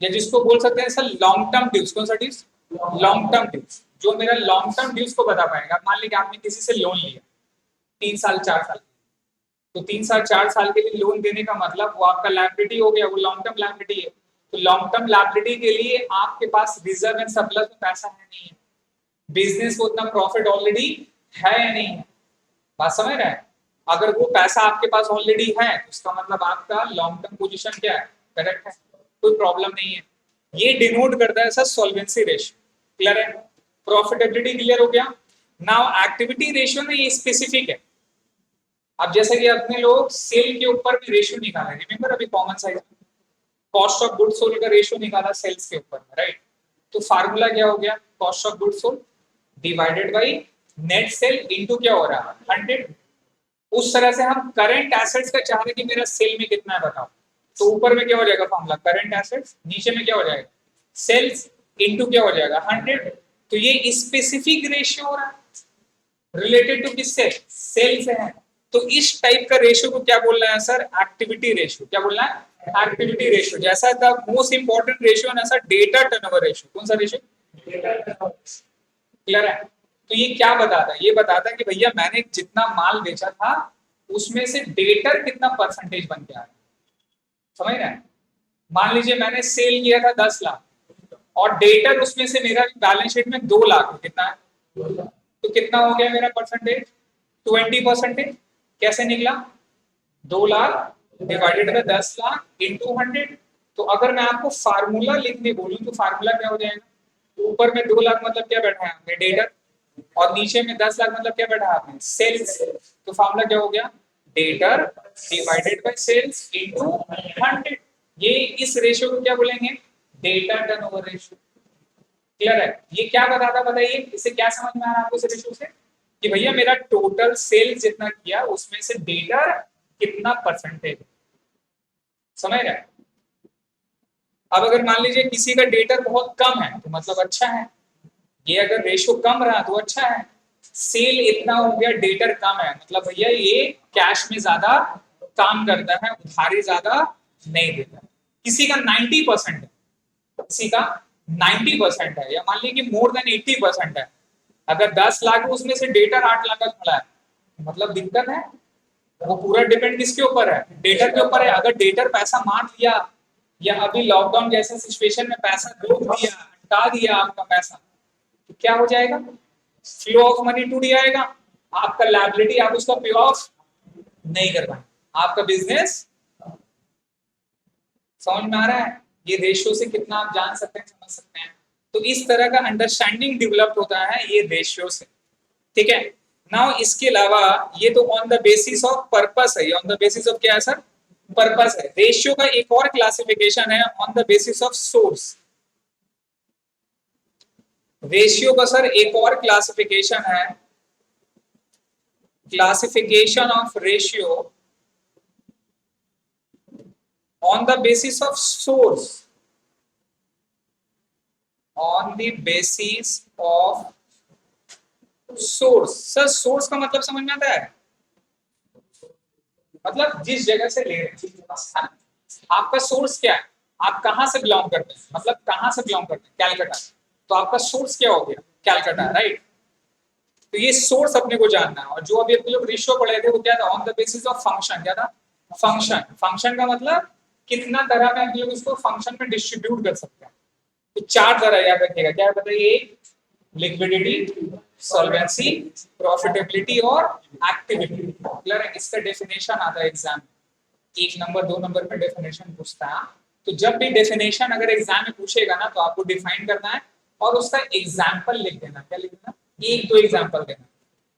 या जिसको बोल सकते हैं सर लॉन्ग टर्म ड्यूज। कौन सा ड्यूज? Long term dues. जो मेरा लॉन्ग टर्म ड्यूज को बता पाएगा। मान लीजिए आपने किसी से लोन लिया 3 साल 4 साल, तो 3 साल 4 साल के लिए लोन देने का मतलब वो आपका लायबिलिटी हो गया, वो लॉन्ग टर्म लायबिलिटी है। तो लॉन्ग टर्म लायबिलिटी के लिए आपके पास रिजर्व एंड सरप्लस में पैसा है नहीं है, बिजनेस को उतना प्रॉफिट ऑलरेडी है या नहीं है। बात समझ रहे हैं? अगर वो पैसा आपके पास ऑलरेडी है तो इसका मतलब आपका लॉन्ग टर्म पोजीशन क्या है? करेक्ट है, कोई प्रॉब्लम नहीं है। ये डिनोट करता है सर सॉल्वेंसी रेशियो। क्लियर है? प्रॉफिटेबिलिटी क्लियर हो गया। नाउ एक्टिविटी रेशियो में ये स्पेसिफिक है, अब जैसे कि अपने लोग सेल के ऊपर भी रेशियो निकाले, रिमेंबर अभी common size cost of goods sold का रेशियो निकाला सेल्स के ऊपर, राइट? तो फार्मूला क्या हो गया, cost of goods sold divided by net cell into क्या हो रहा है 100। उस तरह से हम करंट एसेट्स का चाह रहे कि मेरा सेल में कितना है बताओ, तो ऊपर में क्या हो जाएगा फॉर्मूला करंट एसेट्स, नीचे में क्या हो जाएगा सेल्स इनटू क्या हो जाएगा 100। तो ये स्पेसिफिक रेशियो हो रहा है रिलेटेड टू किससे, सेल से है। तो इस टाइप का रेशियो को क्या बोल रहा है सर, एक्टिविटी रेशियो। क्या बोल रहा है, एक्टिविटी रेशियो। जैसा द मोस्ट इंपॉर्टेंट रेशियो है सर डेटा टर्नओवर रेशियो। कौन सा रेशियो, क्लियर है? तो ये क्या बताता है, ये बताता है कि भैया मैंने जितना माल बेचा था उसमें से डेटर कितना परसेंटेज बन के आया, समझ रहे हैं? मान लीजिए मैंने सेल किया था 10 लाख और डेटर उसमें से मेरा बैलेंस शीट में 2 लाख, कितना है, तो कितना हो गया मेरा परसेंटेज, 20%। कैसे निकला, 2 lakh divided by 10 lakh into 100। तो अगर मैं आपको फार्मूला लिखने बोलूं तो फार्मूला क्या हो जाएगा, ऊपर में 2 लाख मतलब क्या बैठा है हमने डेटर, और नीचे में 10 लाख मतलब क्या बैठा है आपने सेल्स। तो फार्मूला क्या हो गया, debtor divided by sales into 100। ये इस रेशियो को क्या बोलेंगे, डेटा टर्नओवर रेशियो। क्लियर है? ये क्या बताता बताइए, इससे क्या समझ में आ रहा है आपको इस रेशियो से, कि भैया मेरा टोटल सेल्स जितना किया उसमें से डेटर कितना परसेंटेज, समझ रहे हैं? अब अगर मान लीजिए किसी का डेटर बहुत कम है तो मतलब अच्छा है, ये अगर रेशियो कम रहा तो अच्छा है। सेल इतना हो गया डेटर कम है मतलब भैया ये कैश में ज्यादा काम करता है, उधारी ज्यादा नहीं देता। किसी का 90% है, किसी का 90% है, या मान लीजिए कि मोर देन 80% है। अगर 10 लाख उसमें से डेटर 8 लाख का खड़ा है मतलब दिक्कत है। वो पूरा डिपेंड किसके ऊपर है, डेटर के ऊपर है। अगर डेटर पैसा मार लिया या अभी लॉकडाउन जैसे सिचुएशन में पैसा रोक दिया, हटा दिया आपका पैसा, तो क्या हो जाएगा, फ्लो ऑफ मनी टूट जाएगा, आपका लायबिलिटी आप उसका पे ऑफ नहीं कर पाए, आपका बिजनेस। समझ में आ रहा है ये रेशियो से कितना आप जान सकते हैं, समझ सकते हैं? तो इस तरह का अंडरस्टैंडिंग डेवलप होता है ये रेशियो से, ठीक है। नाउ इसके अलावा ये तो on the basis of purpose है, ये ऑन द बेसिस ऑफ क्या है सर, पर्पस है। रेशियो का एक और क्लासिफिकेशन है on the basis of source. Ratio का सर एक और क्लासिफिकेशन है, classification of ratio on the basis of source, on the basis of source। Sir source का मतलब समझ में आता है, मतलब जिस जगह से ले रहे हैं आपका सोर्स क्या है, आप कहां से बिलोंग करते हैं, मतलब कहां से बिलोंग करते हैं, कैलकाटा, तो आपका सोर्स क्या हो गया, कैलकाटा, राइट? तो ये सोर्स अपने को जानना है। और जो अभी अपने लोग रेशियो पढ़े थे वो क्या था, on the basis of function. क्या था, फंक्शन। फंक्शन का मतलब कितना तरह में हम लोग इसको फंक्शन में डिस्ट्रीब्यूट कर सकते हैं। तो 4 तरह याद रखिएगा, क्या बताइए, लिक्विडिटी, सॉल्वेंसी, प्रॉफिटेबिलिटी और एक्टिविटी। क्लियर है? इसका डेफिनेशन आता है एग्जाम में, 1 नंबर 2 नंबर पे डेफिनेशन पूछता है। तो जब भी डेफिनेशन अगर एग्जाम में पूछेगा ना तो आपको डिफाइन करना है और उसका एग्जाम्पल लिख देना। क्या लिखना, 1-2 एग्जाम्पल देना।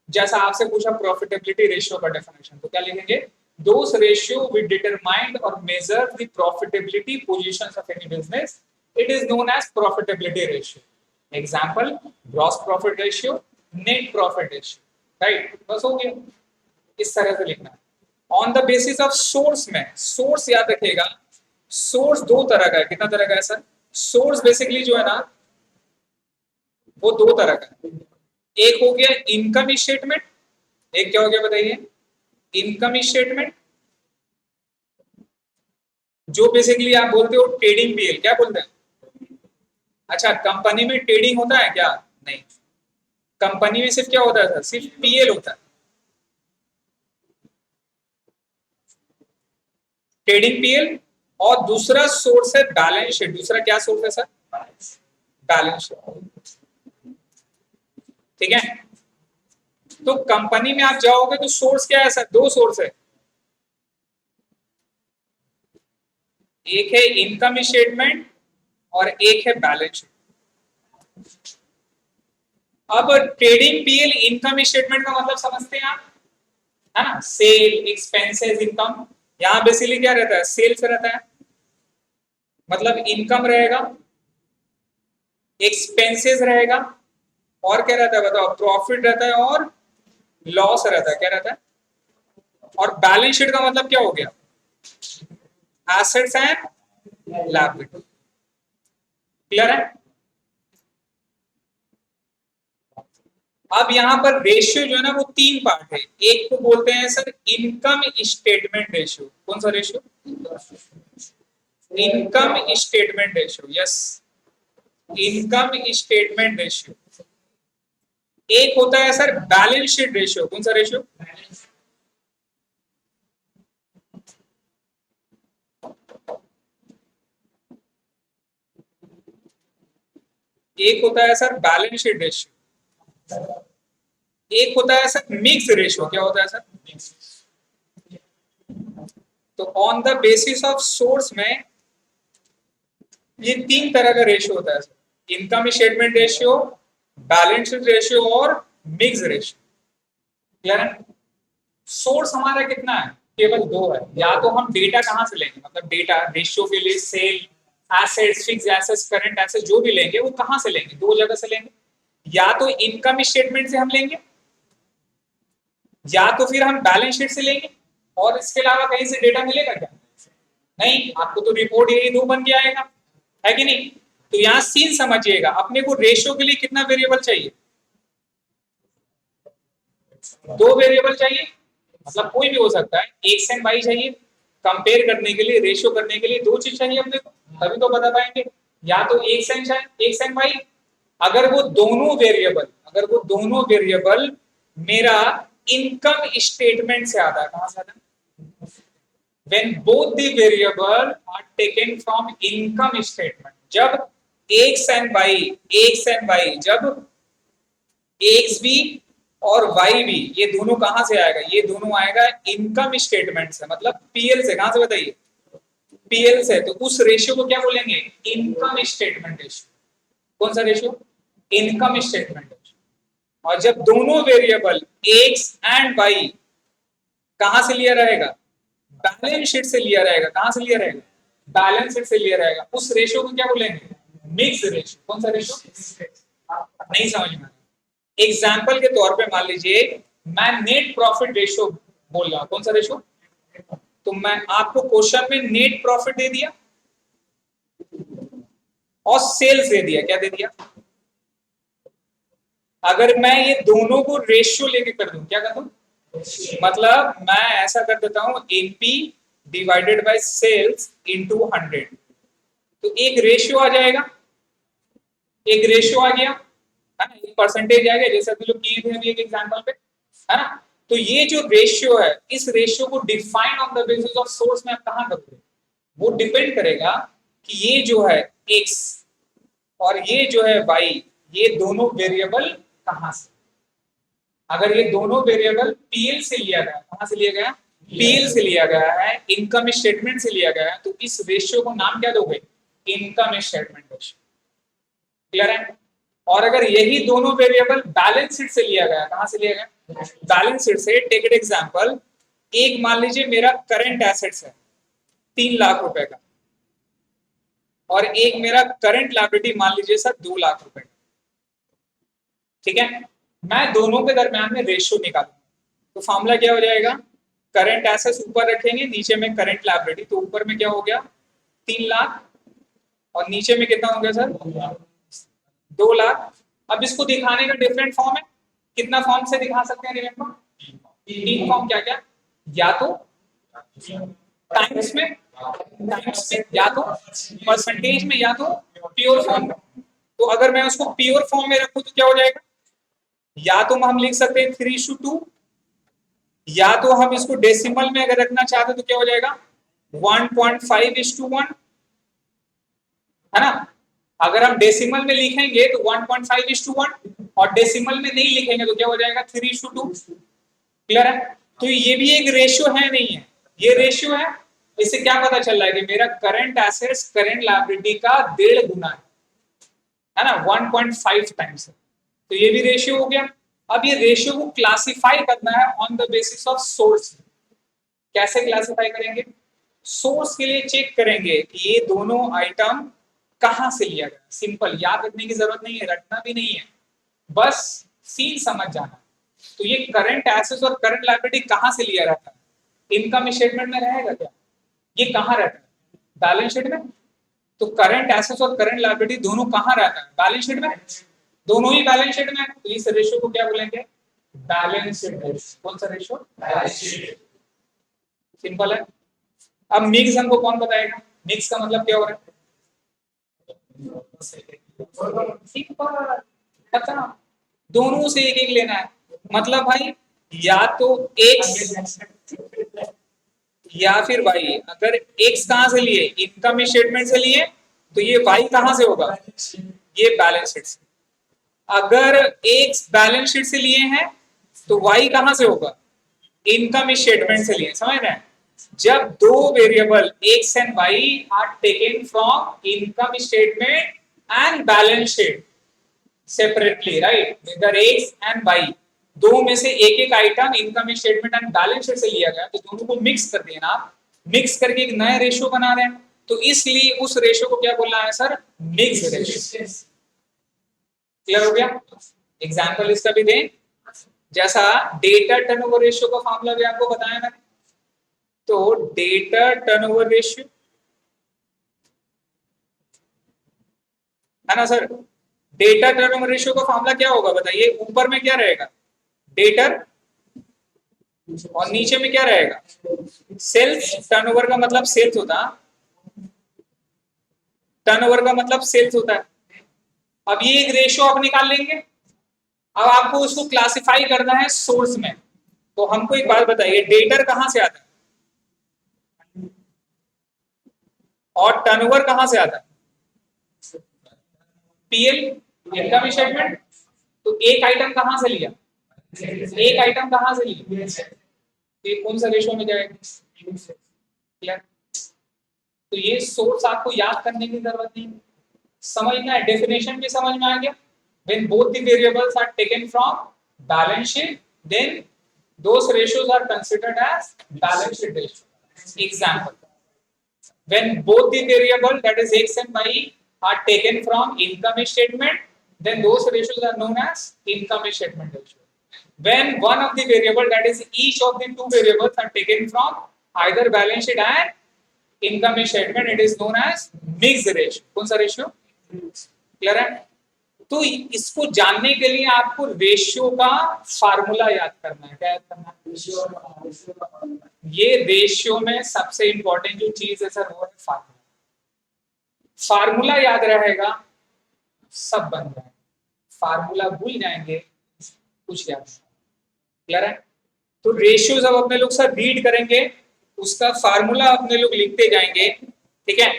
जैसा आपसे पूछा प्रॉफिटेबिलिटी रेशियो का डेफिनेशन, तो क्या लिखेंगे, those ratio which determine or measure the profitability positions of any business, it is known as profitability ratio. Example, gross profit ratio, net profit ratio, right? बस हो गया, इस तरह से लिखना। On the basis of source में, source याद रखिएगा, सोर्स 2 तरह का है। कितना तरह का है सर, सोर्स बेसिकली जो है ना वो 2 तरह का है। एक हो गया इनकम स्टेटमेंट, एक क्या हो गया बताइए, इनकम स्टेटमेंट, जो बेसिकली आप बोलते हो ट्रेडिंग पीएल। क्या बोलते हैं, अच्छा कंपनी में ट्रेडिंग होता है क्या, नहीं, कंपनी में सिर्फ क्या होता है सर, सिर्फ पीएल होता है, ट्रेडिंग पीएल। और दूसरा सोर्स है बैलेंस शीट। दूसरा क्या सोर्स है सर, बैलेंस शीट, ठीक है। तो कंपनी में आप जाओगे तो सोर्स क्या है सर, 2 सोर्स है, एक है इनकम स्टेटमेंट और एक है बैलेंस शीट। अब ट्रेडिंग पीएल इनकम स्टेटमेंट का मतलब समझते हैं आप, है ना, सेल, एक्सपेंसेस, इनकम। यहाँ बेसिकली क्या रहता है, सेल्स रहता है, मतलब इनकम रहेगा, एक्सपेंसेस रहेगा, और क्या रहता है बताओ, प्रॉफिट रहता है और लॉस रहता है। क्या रहता है? और बैलेंस शीट का मतलब क्या हो गया, एसेट्स एंड लायबिलिटी। क्लियर है? अब यहाँ पर रेशियो जो है ना वो तीन पार्ट है। एक को बोलते हैं सर इनकम स्टेटमेंट रेशियो। कौन सा ratio? Income statement ratio. Yes, income statement ratio. एक होता है सर बैलेंस शीट रेशियो। कौन सा रेशियो? एक होता है सर बैलेंस शीट रेशियो, एक होता है सर मिक्स रेशियो। क्या होता है सर? तो on the basis of source में ये तीन तरह का रेशियो होता है sir, income statement ratio, balance sheet ratio और मिक्स रेशियो। क्लियर है? सोर्स हमारा कितना है? केवल दो है। या तो हम डेटा कहां से लेंगे, मतलब डेटा रेशियो के लिए sale, assets, fix assets, current assets जो भी लेंगे वो कहां से लेंगे? दो जगह से लेंगे। या तो इनकम स्टेटमेंट से हम लेंगे, या तो फिर हम बैलेंस शीट से लेंगे। और इसके अलावा कहीं से डेटा मिलेगा क्या? नहीं, आपको तो रिपोर्ट यही दो बन के आएगा, है कि नहीं? तो यहां सीन समझिएगा, अपने को रेशियो के लिए कितना वेरिएबल चाहिए? दो वेरिएबल चाहिए, मतलब कोई भी हो सकता है, एक्स एंड वाई चाहिए। कंपेयर करने के लिए, रेशियो करने के लिए दो चीज चाहिए अपने को, तभी तो बता पाएंगे। या तो एक्स एंड वाई। अगर वो दोनों वेरिएबल मेरा इनकम स्टेटमेंट से आता है, कहां से आता है? when both the variable are taken from income statement, जब x and y जब एक्स भी और वाई भी, ये दोनों कहां से आएगा? ये दोनों आएगा इनकम स्टेटमेंट से, मतलब पीएल से। कहां से बताइए? पीएल से। तो उस रेशियो को क्या बोलेंगे? Income statement ratio. कौन सा रेशियो? Income statement ratio. और जब दोनों वेरिएबल एक्स एंड वाई कहां से लिया रहेगा? बैलेंस शीट से लिया रहेगा। कहां से लिया रहेगा? बैलेंस शीट से लिया रहेगा। उस रेशियो को क्या बोलेंगे? Mix ratio. कौन सा रेशियो? नहीं समझ में? एग्जाम्पल के तौर पे मान लीजिए मैं नेट प्रॉफिट रेशियो बोल रहा हूं। कौन सा रेशियो? तो मैं आपको क्वेश्चन में नेट प्रॉफिट दे दिया और सेल्स दे दिया। क्या दे दिया? अगर मैं ये दोनों को रेशियो लेके कर दूं, क्या कर दूं? मतलब मैं ऐसा कर देता हूं, AP divided by sales into 100, तो एक रेशियो आ जाएगा। एक रेशियो आ गया, है ना, एक परसेंटेज आ गया, जैसे अभी लोग किए थे अभी एक एग्जांपल पे, है ना। तो ये जो रेशियो है, इस रेशियो को define on the basis of source में आप कहां करोगे? वो डिपेंड करेगा कि ये जो है एक्स और ये जो है वाई, ये दोनों वेरिएबल कहां से। अगर ये दोनों वेरिएबल पीएल से लिया गया, कहां से लिया गया? पीएल से लिया गया है, इनकम स्टेटमेंट से लिया गया है, तो इस रेशियो को नाम क्या दोगे? Income statement ratio. क्लियर है? और अगर यही दोनों वेरिएबल बैलेंस शीट से लिया गया, कहां से लिया गया? बैलेंस शीट से। टेक इट एग्जांपल, एक मान लीजिए मेरा करंट एसेट्स है 3 लाख रुपए का, और एक मेरा करंट लायबिलिटी मान लीजिए सर 2 लाख रुपए का। ठीक है, मैं दोनों के दरमियान में रेशियो निकालूंगा, तो फॉर्मूला क्या हो जाएगा? करंट एसेट्स ऊपर रखेंगे, नीचे में करंट लायबिलिटी, तो ऊपर में क्या हो गया? 3 लाख, और नीचे में कितना हो गया सर? 2 लाख। अब इसको दिखाने का डिफरेंट फॉर्म है, कितना फॉर्म से दिखा सकते हैं? Remember, 3 form. क्या क्या? या तो टाइम्स में, या तो परसेंटेज में, या तो प्योर फॉर्म में। तो अगर मैं उसको प्योर फॉर्म में रखूं तो क्या हो जाएगा? या तो हम लिख सकते हैं 3:2, या तो हम इसको डेसिमल में अगर रखना चाहते तो क्या हो जाएगा? 1.5:1, है ना। अगर हम डेसिमल में लिखेंगे तो 1.5:1, और डेसिमल में नहीं लिखेंगे तो क्या हो जाएगा? 3:2। क्लियर है? तो ये भी एक रेशियो है, नहीं है? ये रेशियो है। इससे क्या पता चल रहा है कि मेरा करंट एसेट्स करंट लायबिलिटी का 1.5 गुना है ना, 1.5 टाइम्स है। तो ये भी रेशियो हो गया। अब ये रेशियो को क्लासिफाई करना है on the basis of source. कैसे क्लासिफाई करेंगे? सोर्स के लिए चेक करेंगे कि ये दोनों आइटम कहां से लिया गया। सिंपल, याद रखने की जरूरत नहीं है, रटना भी नहीं है, बस सीन समझ जाना। तो ये करंट एसेट्स और करंट लायबिलिटी कहां से लिया रहता है? इनकम स्टेटमेंट में रहेगा क्या? ये कहां रहता है? बैलेंस शीट में। तो करंट एसेट्स और करंट लायबिलिटी दोनों कहां रहता है? बैलेंस शीट में। दोनों ही बैलेंस शीट में। तो इस रेशियो को क्या बोलेंगे? Balance sheet ratio. कौन सा रेशियो? Balance sheet. सिंपल है। अब मिक्स हमको कौन बताएगा? मिक्स का मतलब क्या हो रहा है? सिंपल, पता, दोनों से एक एक लेना है। मतलब भाई या तो एक्स या फिर वाई। अगर एक्स कहां से लिए? इनकम स्टेटमेंट से लिए, तो ये वाई कहां से होगा? ये बैलेंस शीट से। अगर एक्स बैलेंस शीट से लिए हैं तो वाई कहां से होगा? इनकम स्टेटमेंट से लिए। समझ रहे हैं? जब दो variable x and y are taken from income statement and balance sheet separately, right, whether x and y, दो में से एक एक item income statement and balance sheet से लिया गया, तो दोनों को मिक्स कर देना। मिक्स करके एक नया रेशियो बना रहे हैं, तो इसलिए उस रेशियो को क्या बोलना है सर? Mix ratio. क्लियर हो गया? एग्जांपल इसका भी दें, जैसा डेटा टर्नओवर रेशियो का फॉर्मूला भी आपको बताया मैंने। तो डेटा टर्नओवर रेशियो है ना सर। डेटा टर्नओवर रेशियो का फॉर्मूला क्या होगा बताइए? ऊपर में क्या रहेगा? डेटर, और नीचे में क्या रहेगा? सेल्स। टर्नओवर का मतलब सेल्स होता है। टर्नओवर का मतलब सेल्स होता है। अब ये एक रेशियो आप निकाल लेंगे। अब आपको उसको क्लासिफाई करना है सोर्स में। तो हमको एक बात बताइए, डेटर कहां से आता है और टर्नओवर कहां से आता है? PL, income statement. तो एक आइटम कहां से लिया? एक आइटम कहां से लिया? ये कौन सा रेशियो में जाएगा? क्लियर? तो ये सोर्स आपको याद करने की जरूरत नहीं, समझना है। डेफिनेशन भी समझ में आ गया। When both the variables are taken from balance sheet, then those ratios are considered as balance sheet ratio. Example: when both the variable, that is x and y, are taken from income statement, then those ratios are known as income statement ratio. When one of the variable, that is each of the two variables, are taken from either balance sheet and income statement, it is known as mixed ratio. कौन सा ratio? Clear है? तो इसको जानने के लिए आपको ratio का फार्मूला याद करना है। क्या याद करना है? ये रेशियो में सबसे इंपॉर्टेंट जो चीज है सर, वो है फार्मूला। फार्मूला याद रहेगा, सब बन जाएगा। फार्मूला भूल जाएंगे, कुछ याद नहीं। क्लियर है? तो रेशियो जब अपने लोग सर रीड करेंगे, उसका फार्मूला अपने लोग लिखते जाएंगे। ठीक है?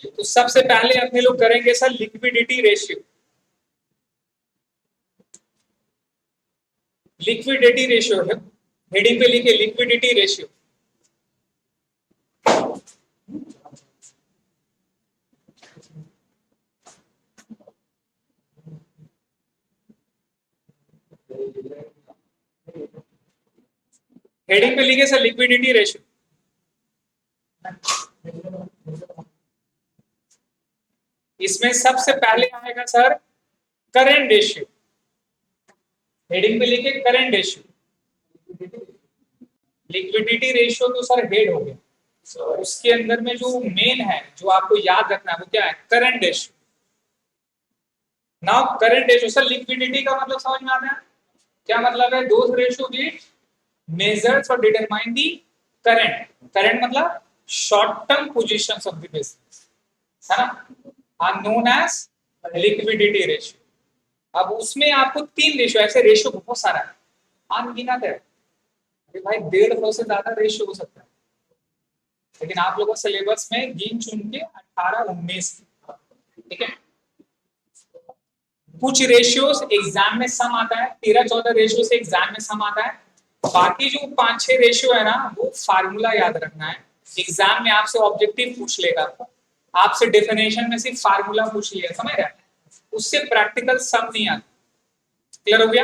तो सबसे पहले अपने लोग करेंगे sir liquidity ratio. Liquidity ratio है, हेडिंग पे लिखे लिक्विडिटी रेशियो। हेडिंग पे लिखे सर लिक्विडिटी रेशियो। इसमें सबसे पहले आएगा सर करंट रेशियो। हेडिंग पे लिखे करंट रेशियो। लिक्विडिटी रेशियो तो सर हेड हो गया, उसके अंदर में जो मेन है, जो आपको याद रखना है, वो क्या है? Current ratio. Now current ratio sir, liquidity का मतलब समझ में आता है? क्या मतलब है? Those ratio which measures or determine the current. Current मतलब short term positions of the business, है ना, are known as liquidity ratio. अब उसमें आपको तीन रेशियो, ऐसे रेशियो बहुत सारा है, अनगिनत है। अरे भाई 150 से ज्यादा रेशियो हो सकता है, लेकिन आप लोगों सिलेबस में गिन चुन के 18-19। ठीक है? कुछ रेशियोस एग्जाम में सम आता है, 13-14 रेशियो से एग्जाम में सम आता है। बाकी जो 5-6 रेशियो है ना, वो फार्मूला याद रखना है। एग्जाम में आपसे ऑब्जेक्टिव पूछ लेगा, आपसे डेफिनेशन में सिर्फ फार्मूला पूछ लिया, समझ रहे हैं? उससे प्रैक्टिकल सम नहीं आता। क्लियर हो गया?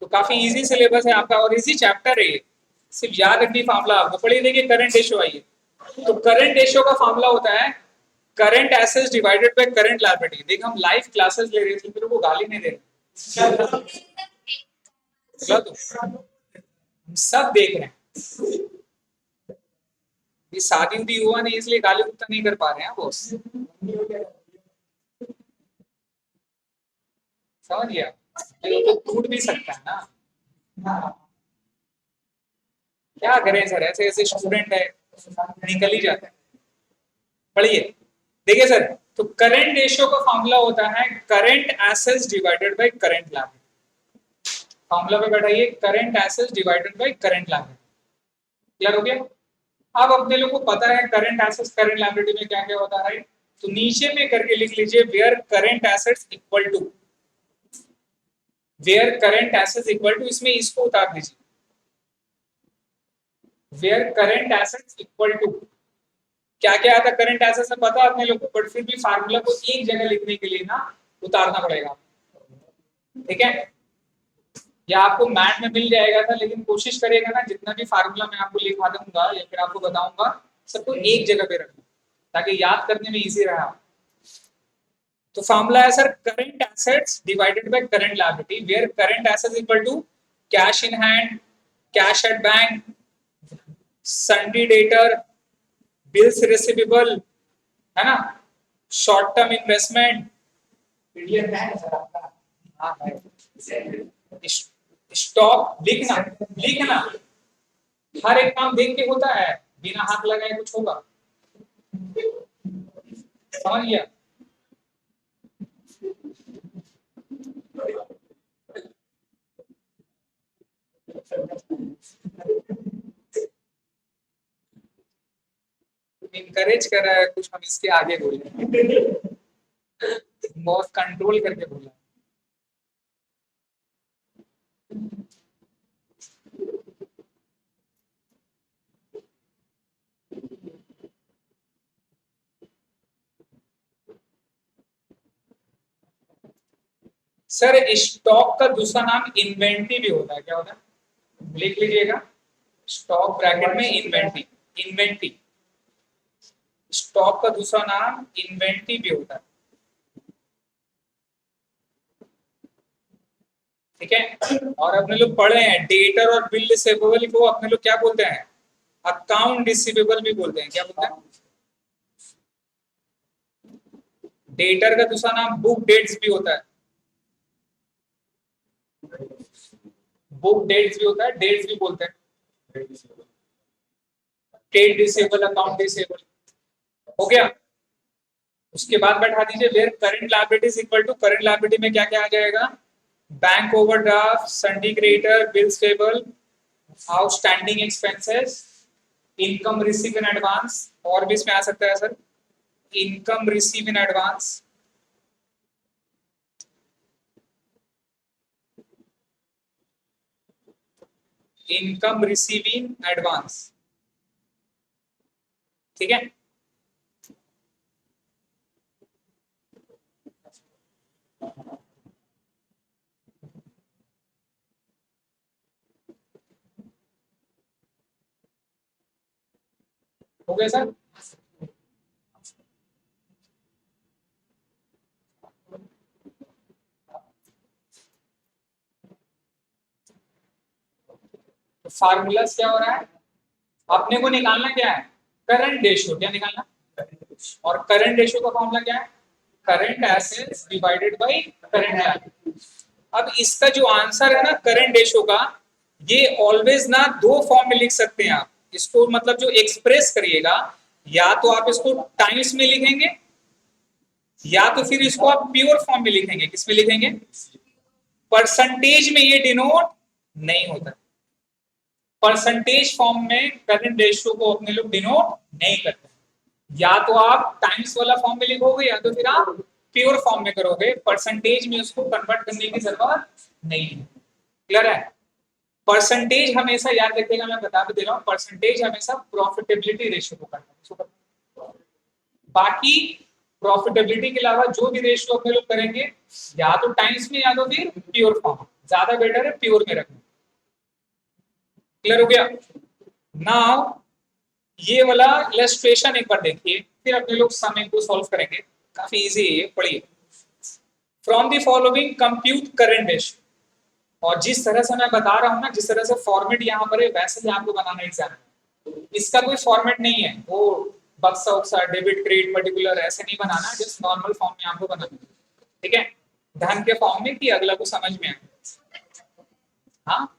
तो काफी इजी सिलेबस है आपका और इजी चैप्टर है ये, सिर्फ याद रखनी फार्मूला आपको पढ़िए। देखिए करंट रेशियो आइए, तो करंट रेशियो का फार्मूला होता है current assets divided by current liability. देख हम लाइव क्लासेस ले रहे थे, मेरे को गाली नहीं दे रहे, तो हम सब देख रहे हैं, ये शादी उदी हुआ नहीं इसलिए गाली गुप्ता नहीं कर पा रहे हैं बॉस, समझ गया, तो टूट भी सकता है ना, क्या करें सर, ऐसे ऐसे स्टूडेंट है निकल ही जाता है। पढ़िए, देखिए सर, तो करंट रेशियो का फॉर्मूला होता है current assets divided by current liability. Formula पे बैठाइए, current assets divided by current liability. Clear हो गया। अब अपने लोग को पता है करंट एसेट्स करंट लायबिलिटी में क्या क्या होता है, राइट। तो नीचे में करके लिख लीजिए where current assets equal to, where current assets equal to, इसमें इसको उतार दीजिए, where current assets equal to, क्या क्या आता है करंट एसेट्स में पता है अपने लोग को, बट फिर भी फार्मूला को एक जगह लिखने के लिए ना उतारना पड़ेगा, ठीक है। या आपको मैथ में मिल जाएगा था, लेकिन कोशिश करिएगा ना जितना भी फार्मूला मैं आपको लिखा दूंगा या फिर आपको बताऊंगा सबको एक जगह पे रखना ताकि याद करने में इजी रहा। तो फार्मूला है sir current assets divided by current liability, where current assets equal to cash in hand, cash at bank, sundry debtor, bills receivable, है ना, शॉर्ट टर्म इन्वेस्टमेंट, हाँ है, स्टॉक, लिखना लिखना, हर एक काम देख के होता है, बिना हाथ लगाए कुछ होगा, समझ गया। इनकरेज कर रहा है कुछ, हम इसके आगे बोले, बहुत कंट्रोल करके बोला। सर स्टॉक का दूसरा नाम इन्वेंटरी भी होता है, क्या होता है लिख लीजिएगा, स्टॉक ब्रैकेट में इन्वेंटरी, इन्वेंटरी, स्टॉक का दूसरा नाम इन्वेंटरी भी होता है, ठीक है। और अपने लोग पढ़े हैं डेटर और बिल रिसीवेबल को अपने लोग क्या बोलते हैं, अकाउंट रिसीवेबल भी बोलते हैं, क्या बोलते हैं, डेटर का दूसरा नाम बुक डेट्स भी होता है, बुक डेट्स भी होता है, डेट्स भी बोलते हैं, ट्रेड रिसीवेबल, अकाउंट रिसीवेबल, हो गया। उसके बाद बैठा दीजिए where current liabilities equal to, current liability में क्या क्या आ जाएगा, bank overdraft, sundry creditor, bills payable, outstanding expenses, income receive in advance, और भी इसमें आ सकता है sir, income receive in advance, income receive in advance, ठीक है। हो गया सर। तो फार्मूलास क्या हो रहा है, अपने को निकालना क्या है, करंट रेशियो, क्या निकालना, और करंट रेशियो का फॉर्मूला क्या है, current assets divided by current liability. अब इसका जो आंसर है ना करंट रेशियो का, ये ऑलवेज ना दो फॉर्म में लिख सकते हैं आप इसको, मतलब जो एक्सप्रेस करिएगा, या तो आप इसको टाइम्स में लिखेंगे या तो फिर इसको आप प्योर फॉर्म में लिखेंगे, किस में लिखेंगे, परसेंटेज में ये डिनोट नहीं होता, परसेंटेज फॉर्म में करंट रेशियो को अपने लोग डिनोट नहीं करते, या तो आप टाइम्स वाला फॉर्म में लिखोगे या तो फिर आप प्योर फॉर्म में करोगे, परसेंटेज में उसको कन्वर्ट करने की जरूरत नहीं है। क्लियर है। परसेंटेज हमेशा याद रखिएगा, मैं बता भी दे रहा हूँ, परसेंटेज हमेशा प्रॉफिटेबिलिटी रेशियो को करना है, बाकी प्रॉफिटेबिलिटी के अलावा जो भी रेशियो अपने लोग करेंगे या तो टाइम्स में या तो फिर प्योर फॉर्म, ज्यादा बेटर है प्योर में रखना। क्लियर हो गया? नाउ ये वाला इलस्ट्रेशन एक बार देखिए, फिर अपने लोग सम को सॉल्व करेंगे, काफी इजी है ये, पढ़िए। From the following compute current ratio, और जिस तरह से मैं बता रहा हूं ना, जिस तरह से फॉर्मेट यहाँ पर है वैसे ही आपको बनाना एग्जाम में। इसका कोई फॉर्मेट नहीं है, वो बक्सा उक्सा डेबिट क्रेडिट पर्टिकुलर ऐसे नहीं बनाना, जस्ट नॉर्मल फॉर्म में आपको बनाना है, ठीक है? धन के फॉर्म में कि अगला को समझ में आए। हाँ,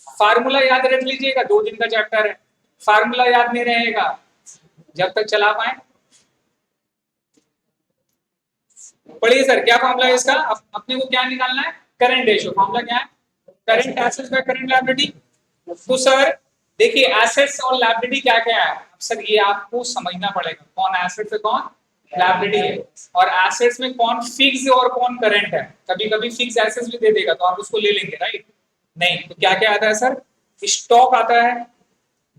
फार्मूला याद रख लीजिएगा, 2 दिन का चैप्टर है, फार्मूला याद नहीं रहेगा जब तक चला पाए। पढ़िए सर, क्या फॉर्मूला है इसका? अपने को क्या निकालना है? Current ratio. फॉर्मूला क्या है? Current assets bye current liability. तो सर देखिए, एसेट्स और लायबिलिटी क्या क्या है सर, ये आपको समझना पड़ेगा, कौन एसेट्स है कौन लायबिलिटी है, और एसेट्स में कौन फिक्स और कौन करंट है। कभी कभी फिक्स एसेट्स भी दे देगा तो आप उसको ले लेंगे, राइट? नहीं, तो क्या क्या आता है सर? स्टॉक आता है,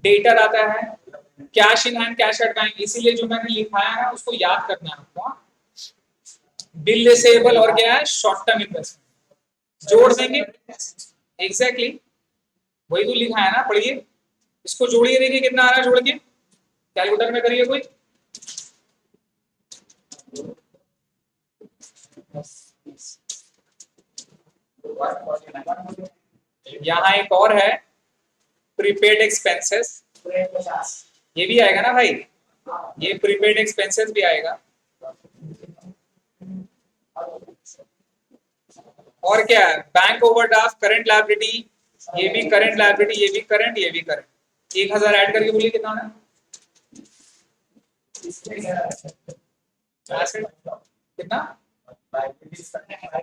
डेटर आता है, cash in hand, cash at bank, इसीलिए जो मैंने लिखाया है उसको याद करना है आपको। बिल रिसेबल और क्या है? शॉर्ट टर्म इन्वेस्टमेंट जोड़ देंगे। एग्जैक्टली वही तो लिखा है ना, पढ़िए इसको जोड़िए, देखिए कितना आ रहा है, जोड़ के कैलकुलेटर में करिए कोई। यहाँ एक और है प्रीपेड एक्सपेंसेस, ये भी आएगा ना भाई, ये प्रीपेड एक्सपेंसेस भी आएगा। और क्या है? बैंक ओवरड्राफ्ट, करंट लायबिलिटी, ये भी करंट लायबिलिटी, ये भी करंट, ये भी करंट। 1000 ऐड करके बोलिए कितना है? कितना? 1,50,000।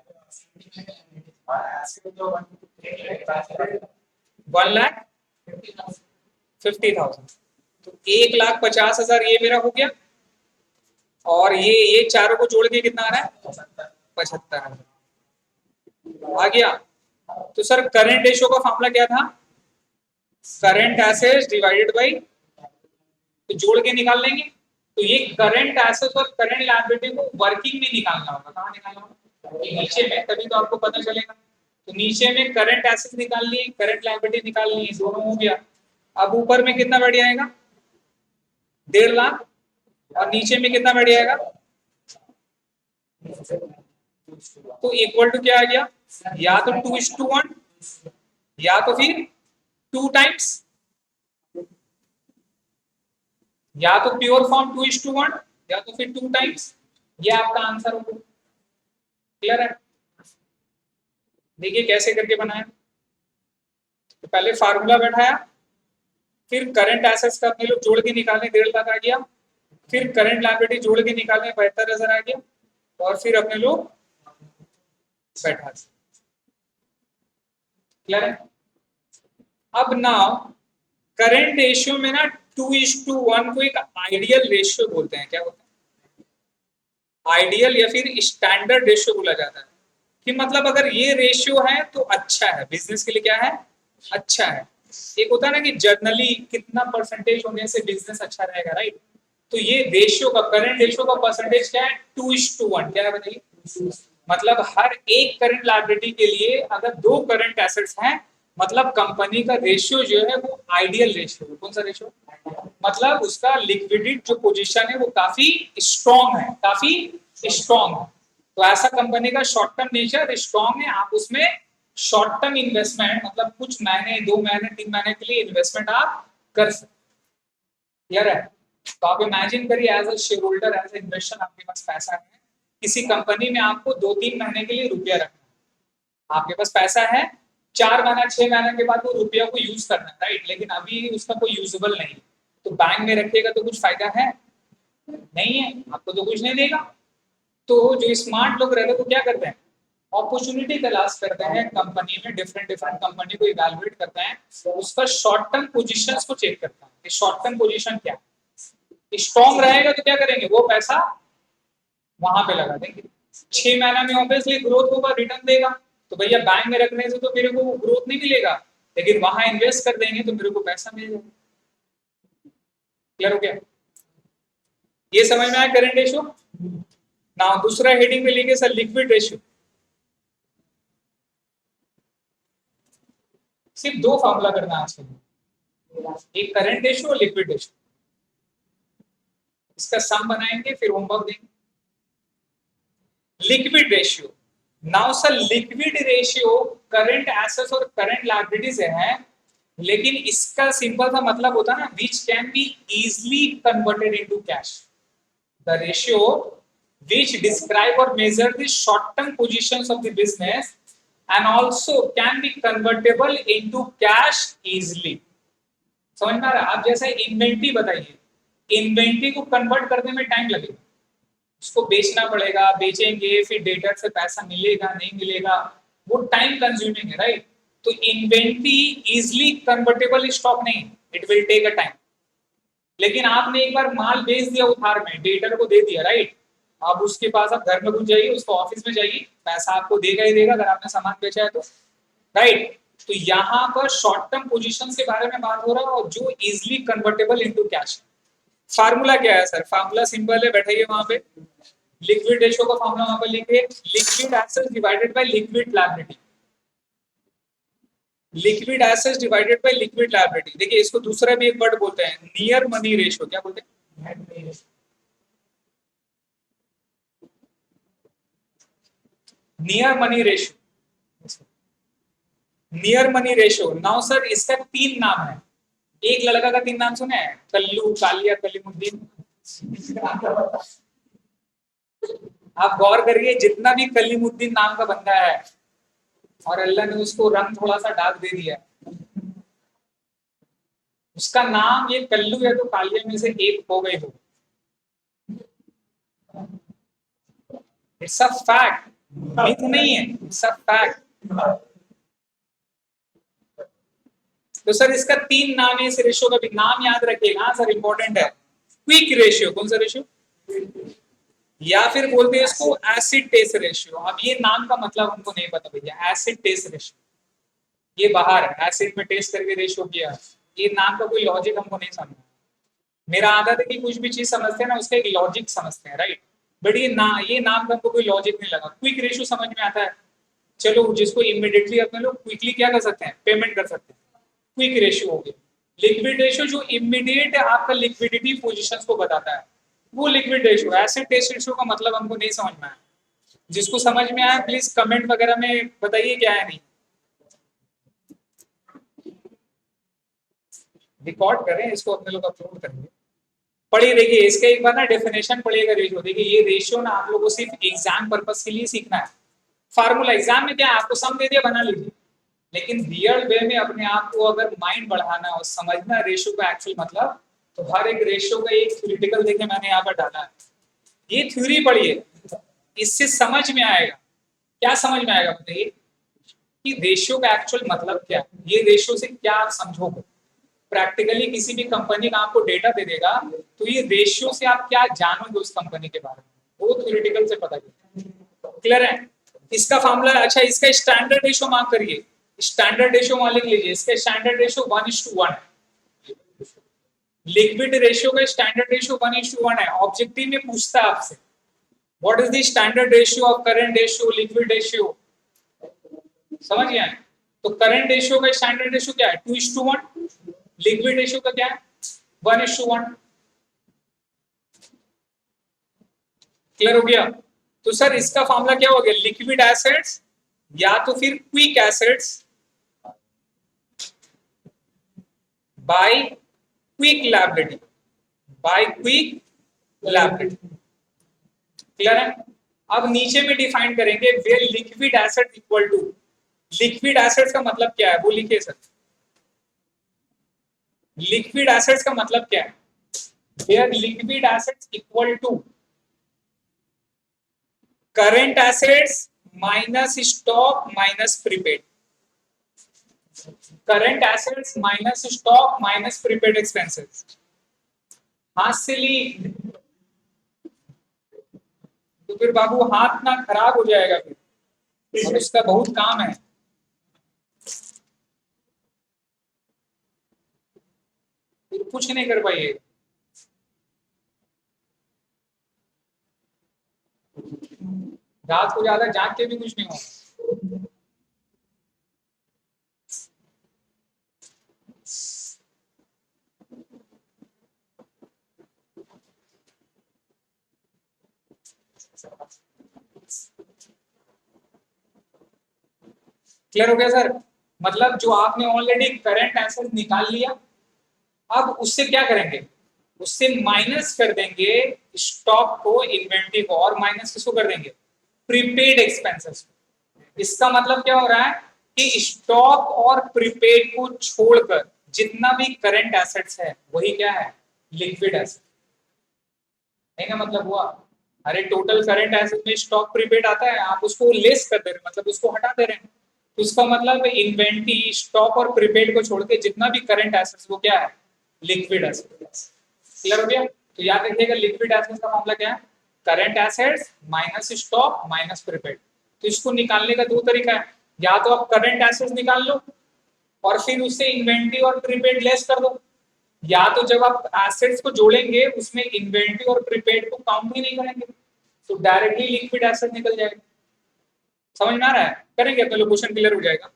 तो 1,50,000 ये मेरा हो गया, और ये चारों को जोड़ के कितना आ रहा है? 75,000 आ गया। तो सर करंट रेशियो का फॉर्मूला क्या था? करंट एसेट्स डिवाइडेड बाय, तो जोड़ के निकाल लेंगे। तो ये करंट एसेट्स और करंट लायबिलिटी को वर्किंग में निकालना होगा। कहाँ निकालना होगा? नीचे में, तभी तो आपको पता चलेगा। तो नीचे में करंट एसेट्स निकाल लिए, करंट लायबिलिटी निकाल लिए, दोनों हो गया। अब ऊपर में कितना बढ़ जाएगा? 1.5 लाख, और नीचे में कितना बढ़ जाएगा? तो इक्वल टू क्या आ गया? या तो 2:1, या तो फिर 2 टाइम्स, या तो प्योर फॉर्म 2:1, या तो फिर 2 टाइम्स। ये आपका आंसर होगा। क्लियर है? देखिए कैसे करके बनाया। तो पहले फार्मूला बैठाया, फिर करंट एसेट्स का अपने लोग जोड़ के निकालने 1.5 लाख आ गया, फिर करंट लायबिलिटी जोड़ के निकालने 72,000 आ गया, और फिर अपने लोग बैठा। क्लियर है? अब नाउ करंट रेशियो में ना 2:1 को एक आइडियल रेशियो बोलते हैं। क्या बोलते हैं? आइडियल या फिर स्टैंडर्ड रेशियो बोला जाता है, कि मतलब अगर ये रेशियो है तो अच्छा है, बिजनेस के लिए क्या है? अच्छा है। एक होता है ना कि जर्नली कितना परसेंटेज होने से बिजनेस अच्छा रहेगा, राइट? तो ये रेशियो का, करंट रेशियो का परसेंटेज क्या है? 2:1। क्या है बताइए? मतलब हर एक करंट लायबिलिटी के लिए अगर 2 करंट एसेट्स हैं, मतलब कंपनी का रेशियो जो है वो आइडियल रेशियो है। कौन सा रेशियो? मतलब उसका लिक्विडिटी जो पोजीशन है वो काफी स्ट्रॉन्ग है, काफी स्ट्रॉन्ग है। तो ऐसा कंपनी का शॉर्ट टर्म नेचर स्ट्रॉन्ग है, आप उसमें शॉर्ट टर्म इन्वेस्टमेंट, मतलब कुछ महीने, 2 महीने, 3 महीने के लिए इन्वेस्टमेंट आप कर सकते। क्लियर है? तो आप इमेजिन करिए, as a shareholder, as a investor, आपके पास पैसा है, किसी कंपनी में आपको 2-3 महीने के लिए रुपया रखना है। आपके पास पैसा है, 4 महीना 6 महीने के बाद वो रुपया को यूज करना है, राइट? लेकिन अभी उसका कोई यूजेबल नहीं, तो बैंक में रखिएगा तो कुछ फायदा है नहीं है, आपको तो कुछ नहीं देगा। तो जो स्मार्ट लोग रहते हैं वो क्या करते हैं? अपॉर्चुनिटी तलाश करते हैं कंपनी में, डिफरेंट डिफरेंट कंपनी को इवैल्यूएट करते हैं, उसका शॉर्ट टर्म पोजीशंस को चेक करते हैं कि शॉर्ट टर्म पोजीशन क्या है। स्ट्रॉन्ग रहेगा तो क्या करेंगे? वो पैसा वहां पे लगा देंगे। 6 महीना में ऑब्वियसली ग्रोथ होगा, रिटर्न देगा, तो भैया बैंक में रखने से तो मेरे को ग्रोथ नहीं मिलेगा, लेकिन वहां इन्वेस्ट कर देंगे तो मेरे को पैसा मिल जाएगा। क्लियर हो गया? ये समझ में आया करंट रेशियो? ना दूसरा हेडिंग में लिखे सर लिक्विड रेशियो। सिर्फ दो फॉर्मूला करना आज के लिए, एक करंट रेशियो और लिक्विड रेशियो, इसका सम बनाएंगे फिर होमवर्क देंगे। Liquid ratio, now sir liquid ratio current assets और करंट लायबिलिटीज है, लेकिन इसका सिंपल सा मतलब होता है ना, which can be easily converted into cash. The ratio which describe or measure the short term positions of the business and also can be convertible into cash easily। समझ में आ रहा है? आप जैसे इन्वेंट्री बताइए, इन्वेंट्री को कन्वर्ट करने में टाइम लगेगा, उसको बेचना पड़ेगा, बेचेंगे फिर डेटर से पैसा मिलेगा नहीं मिलेगा, वो टाइम कंज्यूमिंग है, राइट। तो इन्वेंट्री इजिली कन्वर्टेबल स्टॉक नहीं, it will take a time. लेकिन आपने एक बार माल बेच दिया उधार में, डेटर को दे दिया, राइट, अब उसके पास आप घर में घुस जाइए, उसको ऑफिस में जाइए, पैसा आपको देगा ही देगा अगर आपने सामान बेचा है तो, राइट। तो यहाँ पर शॉर्ट टर्म पोजीशन के बारे में बात हो रहा है और जो easily convertible into cash. Formula क्या है सर? फार्मूला सिंपल है, बैठाइए वहां पे, लिक्विड रेशियो का फार्मूला वहां पर लिखिए, liquid assets divided by liquid liability, liquid assets divided by liquid liability. देखिए इसको दूसरा भी एक वर्ड बोलते हैं, नियर मनी रेशियो। क्या बोलते हैं? Near money ratio, near money ratio. Now sir इसका तीन नाम है, एक लड़का का तीन नाम सुने हैं, कल्लू, कालिया, कलीमुद्दीन। आप गौर करिए, जितना भी कलीमुद्दीन नाम का बंदा है और अल्लाह ने उसको रंग थोड़ा सा डार्क दे दिया, उसका नाम ये कल्लू या तो कालिया में से एक हो गई हो। इट्स अ फैक्ट, मिथ नहीं है, इट्स अ फैक्ट। तो सर इसका तीन नाम है, इस रेशियो का भी नाम याद रखिएगा सर, इंपॉर्टेंट है। क्विक रेशियो, कौन सा रेशियो? या फिर बोलते हैं इसको एसिड टेस्ट रेशियो। अब ये नाम का मतलब हमको नहीं पता भैया, एसिड टेस्ट रेशियो, ये बाहर है, एसिड में टेस्ट करके रेशियो किया, ये नाम का कोई लॉजिक हमको नहीं समझ। मेरा आदत है कि कुछ भी चीज समझते हैं ना उसका एक लॉजिक समझते हैं, राइट। बट ये नाम का हमको कोई लॉजिक नहीं लगा। क्विक रेशियो समझ में आता है, चलो जिसको इमीडिएटली अपने लोग क्विकली क्या कर सकते हैं, पेमेंट कर सकते हैं, क्विक रेशियो हो गया। लिक्विड रेशियो जो इमीडिएट आपका लिक्विडिटी पोजीशंस को बताता है, वो liquid ratio. Acid test ratio का मतलब हमको नहीं समझ में आया, जिसको समझ में आया प्लीज कमेंट वगैरह में बताइए क्या है। नहीं रिकॉर्ड करें इसको, अपने लोग अपलोड करेंगे। पढ़िए, देखिए इसका एक बार ना डेफिनेशन पढ़िएगा रेशियो। देखिए ये रेशियो ना आप लोगों को सिर्फ एग्जाम पर्पस के लिए सीखना है। फार्मूला एग्जाम में क्या है, आपको सम दे दिया बना लीजिए, लेकिन रियल वे में अपने आप को अगर माइंड बढ़ाना और समझना रेशियो का एक्चुअल मतलब, तो हर एक रेशियो का एक थ्योरेटिकल देखे मैंने यहाँ पर डाला है, ये थ्योरी पढ़िए, इससे समझ में आएगा। क्या समझ में आएगा बताइए कि रेशियो का एक्चुअल मतलब क्या है, ये रेशियो से क्या आप समझोगे। प्रैक्टिकली किसी भी कंपनी का आपको डेटा दे देगा, तो ये रेशियो से आप क्या जानोगे उस कंपनी के बारे में, वो थ्योरेटिकल से पता चलता है। क्लियर है? इसका फार्मूला, अच्छा इसका स्टैंडर्ड रेशियो मार्क करिए, स्टैंडर्ड रेशियो वहां लिख लीजिए, इसका स्टैंडर्ड रेशियो 1:1 है। लिक्विड रेशियो का स्टैंडर्ड रेशियो 1:1 है। ऑब्जेक्टिव में पूछता है आपसे, what is the standard ratio of current ratio, liquid ratio, समझ गए? तो करंट रेशियो का स्टैंडर्ड रेशियो क्या है, 2:1। लिक्विड रेशियो का क्या है, 1:1। क्लियर हो गया? तो सर इसका फॉर्मूला क्या हो गया, लिक्विड एसेट्स या तो फिर quick assets by quick liability, by quick liability. Clear है? अब नीचे में डिफाइन करेंगे, where liquid asset equal to, liquid assets का मतलब क्या है वो लिखिए सर। लिक्विड एसेट्स का मतलब क्या है, where liquid assets equal to current assets minus stock minus prepaid, current assets minus stock minus prepaid expenses. हाथ से ली तो फिर बाबू हाथ ना खराब हो जाएगा फिर, और उसका बहुत काम है। फिर कुछ नहीं कर पाइए। रात को ज्यादा जाग के भी कुछ नहीं होगा। क्लियर हो गया सर? मतलब जो आपने ऑलरेडी करंट एसेट निकाल लिया, अब उससे क्या करेंगे, उससे माइनस कर देंगे स्टॉक को, इन्वेंटरी को, और माइनस किसको कर देंगे, प्रीपेड एक्सपेंसेस। इसका मतलब क्या हो रहा है कि स्टॉक और प्रीपेड को छोड़कर जितना भी करंट एसेट्स है वही क्या है, लिक्विड एसेट। नहीं ना, मतलब हुआ, अरे टोटल करंट एसेट में स्टॉक प्रीपेड आता है, आप उसको लेस कर दे रहे हैं, मतलब उसको हटा दे रहे हैं, तो उसका मतलब इन्वेंटरी, स्टॉक और प्रीपेड को छोड़ के जितना भी करंट एसेट्स वो क्या है, लिक्विड एसेट। क्लियर हो गया? तो याद रखिएगा लिक्विड एसेट्स का फॉर्मूला क्या है, current assets minus stock minus prepaid. तो इसको निकालने का दो तरीका है, या तो आप करंट एसेट्स निकाल लो और फिर उससे इन्वेंटरी और प्रीपेड लेस कर दो, या तो जब आप एसेट्स को जोड़ेंगे उसमें इन्वेंटरी और प्रीपेड को काउंट ही नहीं करेंगे, तो डायरेक्टली लिक्विड एसेट निकल जाएगा। समझ में आ रहा है? करेंगे तो क्वेश्चन क्लियर हो जाएगा।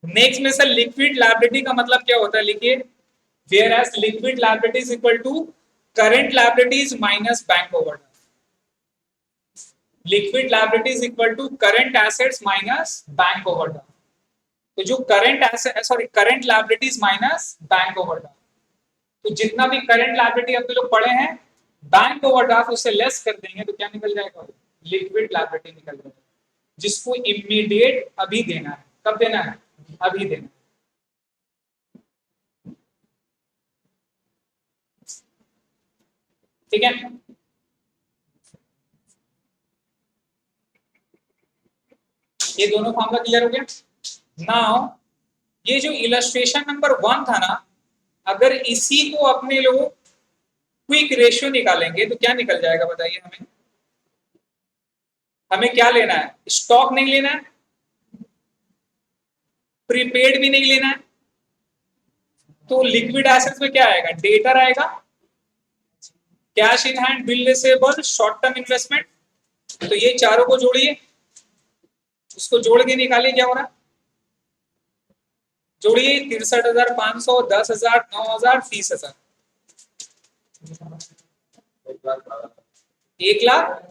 नेक्स्ट में सर लिक्विड लायबिलिटी का मतलब क्या होता है, लिखिए whereas liquid liability is equal to current liabilities minus bank overdraft. Liquid liability is equal to current assets minus bank overdraft. तो जो current asset, sorry current liabilities minus bank overdraft, तो जितना भी करंट लायबिलिटी अपने लोग पढ़े हैं bank overdraft उससे लेस कर देंगे तो क्या निकल जाएगा, लिक्विड लायबिलिटी निकल जाएगा, जिसको इमीडिएट अभी देना है। कब देना है? अभी देना है। ठीक है, ये दोनों फॉर्मूला क्लियर हो गया। नाउ ये जो इलस्ट्रेशन नंबर 1 था ना, अगर इसी को अपने लोग क्विक रेशियो निकालेंगे तो क्या निकल जाएगा बताइए हमें? हमें क्या लेना है, स्टॉक नहीं लेना है, प्रीपेड भी नहीं लेना है, तो लिक्विड एसेट्स में क्या आएगा, डेटर आएगा, cash in hand, bill receivable, short term investment. तो ये चारों को जोड़िए, उसको जोड़ के निकालिए क्या हो रहा है, जोड़िए 63,500, 10,000, 9,000, 30,000, 1,00,000।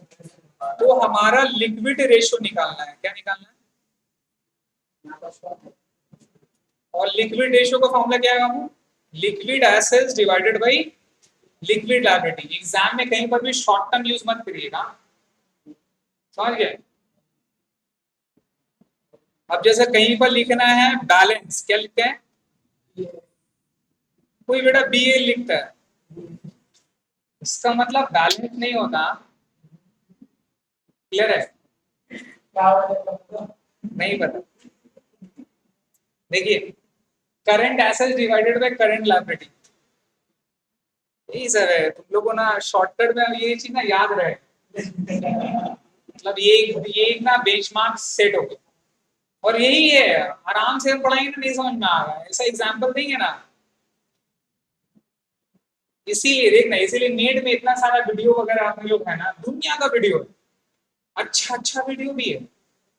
तो हमारा लिक्विड रेशियो निकालना है, क्या निकालना है, और लिक्विड रेशियो का फॉर्मूला क्या है, liquid assets divided by liquid liability. Exam में कहीं पर भी शॉर्ट टर्म यूज मत करिएगा, समझ गए? अब जैसे कहीं पर लिखना है बैलेंस, क्या लिखते हैं, कोई बेटा बीए लिखता है, इसका मतलब बैलेंस नहीं होता। क्लियर है? नहीं पता? देखिए current assets divided by current liability, यही सब है। तुम लोगों ना शॉर्टकट में ये चीज ना याद रहे, मतलब ये एक ना बेंचमार्क सेट हो गया, और यही है, आराम से पढ़ाएंगे ना नहीं समझ में आ रहा है, ऐसा एग्जाम्पल देंगे ना। इसीलिए देखना, इसीलिए नेट में इतना सारा वीडियो वगैरह आपने लोग है ना, दुनिया का वीडियो है, अच्छा अच्छा वीडियो भी है,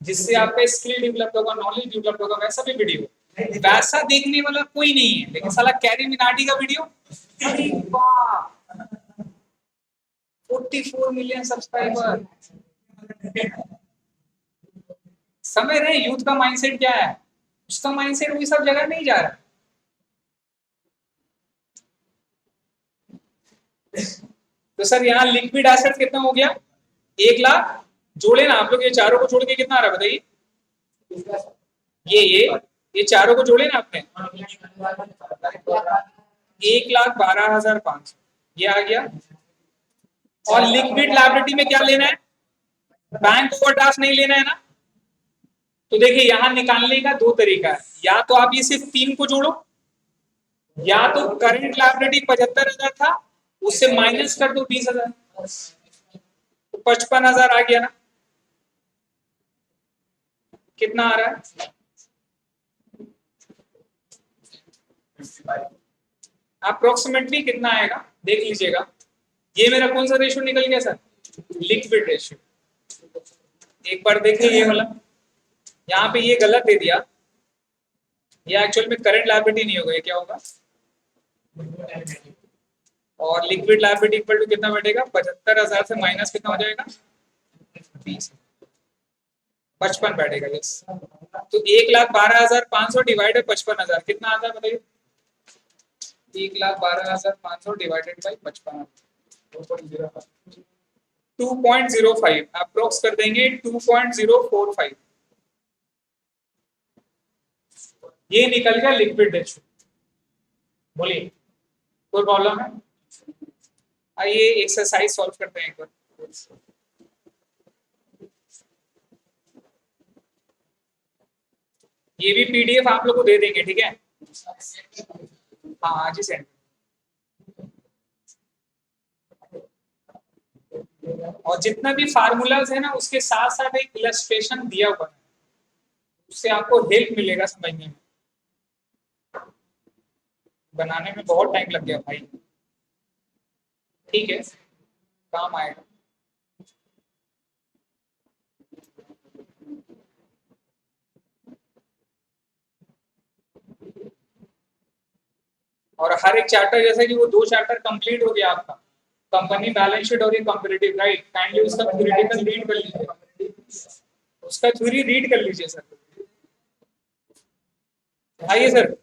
जिससे आपका स्किल डेवलप होगा, नॉलेज डेवलप होगा, वैसा भी वीडियो। वैसा देखने वाला कोई नहीं है, लेकिन साला कैरी मिनाटी का वीडियो, अरे वाह 44 मिलियन सब्सक्राइबर। समझ रहे हैं यूथ का माइंडसेट क्या है, उसका माइंडसेट वही सब जगह नहीं जा रहा। तो सर यहाँ लिक्विड एसेट कितना हो गया, 1,00,000। जोड़े ना आप लोग, ये चारों को जोड़ के कितना आ रहा है बताइए, ये चारों को जोड़े ना आपने, 1,12,500 ये आ गया। और लिक्विड लायबिलिटी में क्या लेना है, बैंक ओवरड्राफ्ट नहीं लेना है ना। तो देखिए यहां निकालने का दो तरीका है, या तो आप ये सिर्फ 3 को जोड़ो, या तो करंट लायबिलिटी 75,000 था उससे माइनस कर दो 20,000, तो 55,000 आ गया ना। कितना आ रहा है, अप्रोक्सीमेटली कितना आएगा देख लीजिएगा। ये मेरा कौन सा रेशियो निकल गया सर, लिक्विड रेशियो। एक बार देखिए ये वाला, यहाँ पे ये गलत दे दिया, ये एक्चुअल में करंट लायबिलिटी नहीं होगा, ये क्या होगा, और लिक्विड लायबिलिटी इक्वल टू कितना बैठेगा, 75,000 से माइनस कितना हो जाएगा, 20 55 बैठेगा। यस, तो 1,12,500 डिवाइडेड 55,000 कितना आता है बताइए? 1,12,500 डिवाइडेड बाई 55,000 2.05 अप्रोक्स कर देंगे 2.045। ये निकल गया लिक्विड रेशियो। बोलिए कोई प्रॉब्लम है? आइए एक्सरसाइज सॉल्व करते हैं एक बार। ये भी पीडीएफ आप लोग को दे देंगे, ठीक है? हाँ आज ही सेंड। और जितना भी फार्मूलाज है ना उसके साथ साथ एक इलस्ट्रेशन दिया हुआ है, उससे आपको हेल्प मिलेगा समझने में। बनाने में बहुत टाइम लग गया भाई, ठीक है, काम आएगा। और हर एक चैप्टर जैसे कि वो 2 चैप्टर कंप्लीट हो गया आपका, कंपनी बैलेंस शीट और ये कंपैरेटिव, राइट? काइंडली उसका थ्योरेटिकल रीड कर लीजिए, उसका थ्योरी रीड कर लीजिए सर। आइए सर,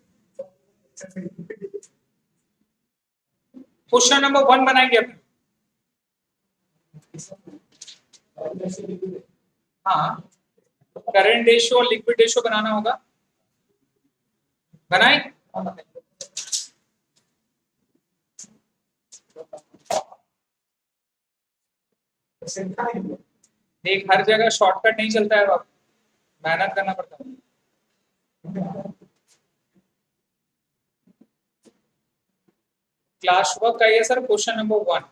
क्वेश्चन नंबर 1 बनाएंगे अपने। हाँ, करंट रेशियो और लिक्विड रेशियो बनाना होगा। बनाए? देख हर जगह शॉर्टकट नहीं चलता है बाबू, मेहनत करना पड़ता है। क्लास वर्क का ये सर क्वेश्चन नंबर 1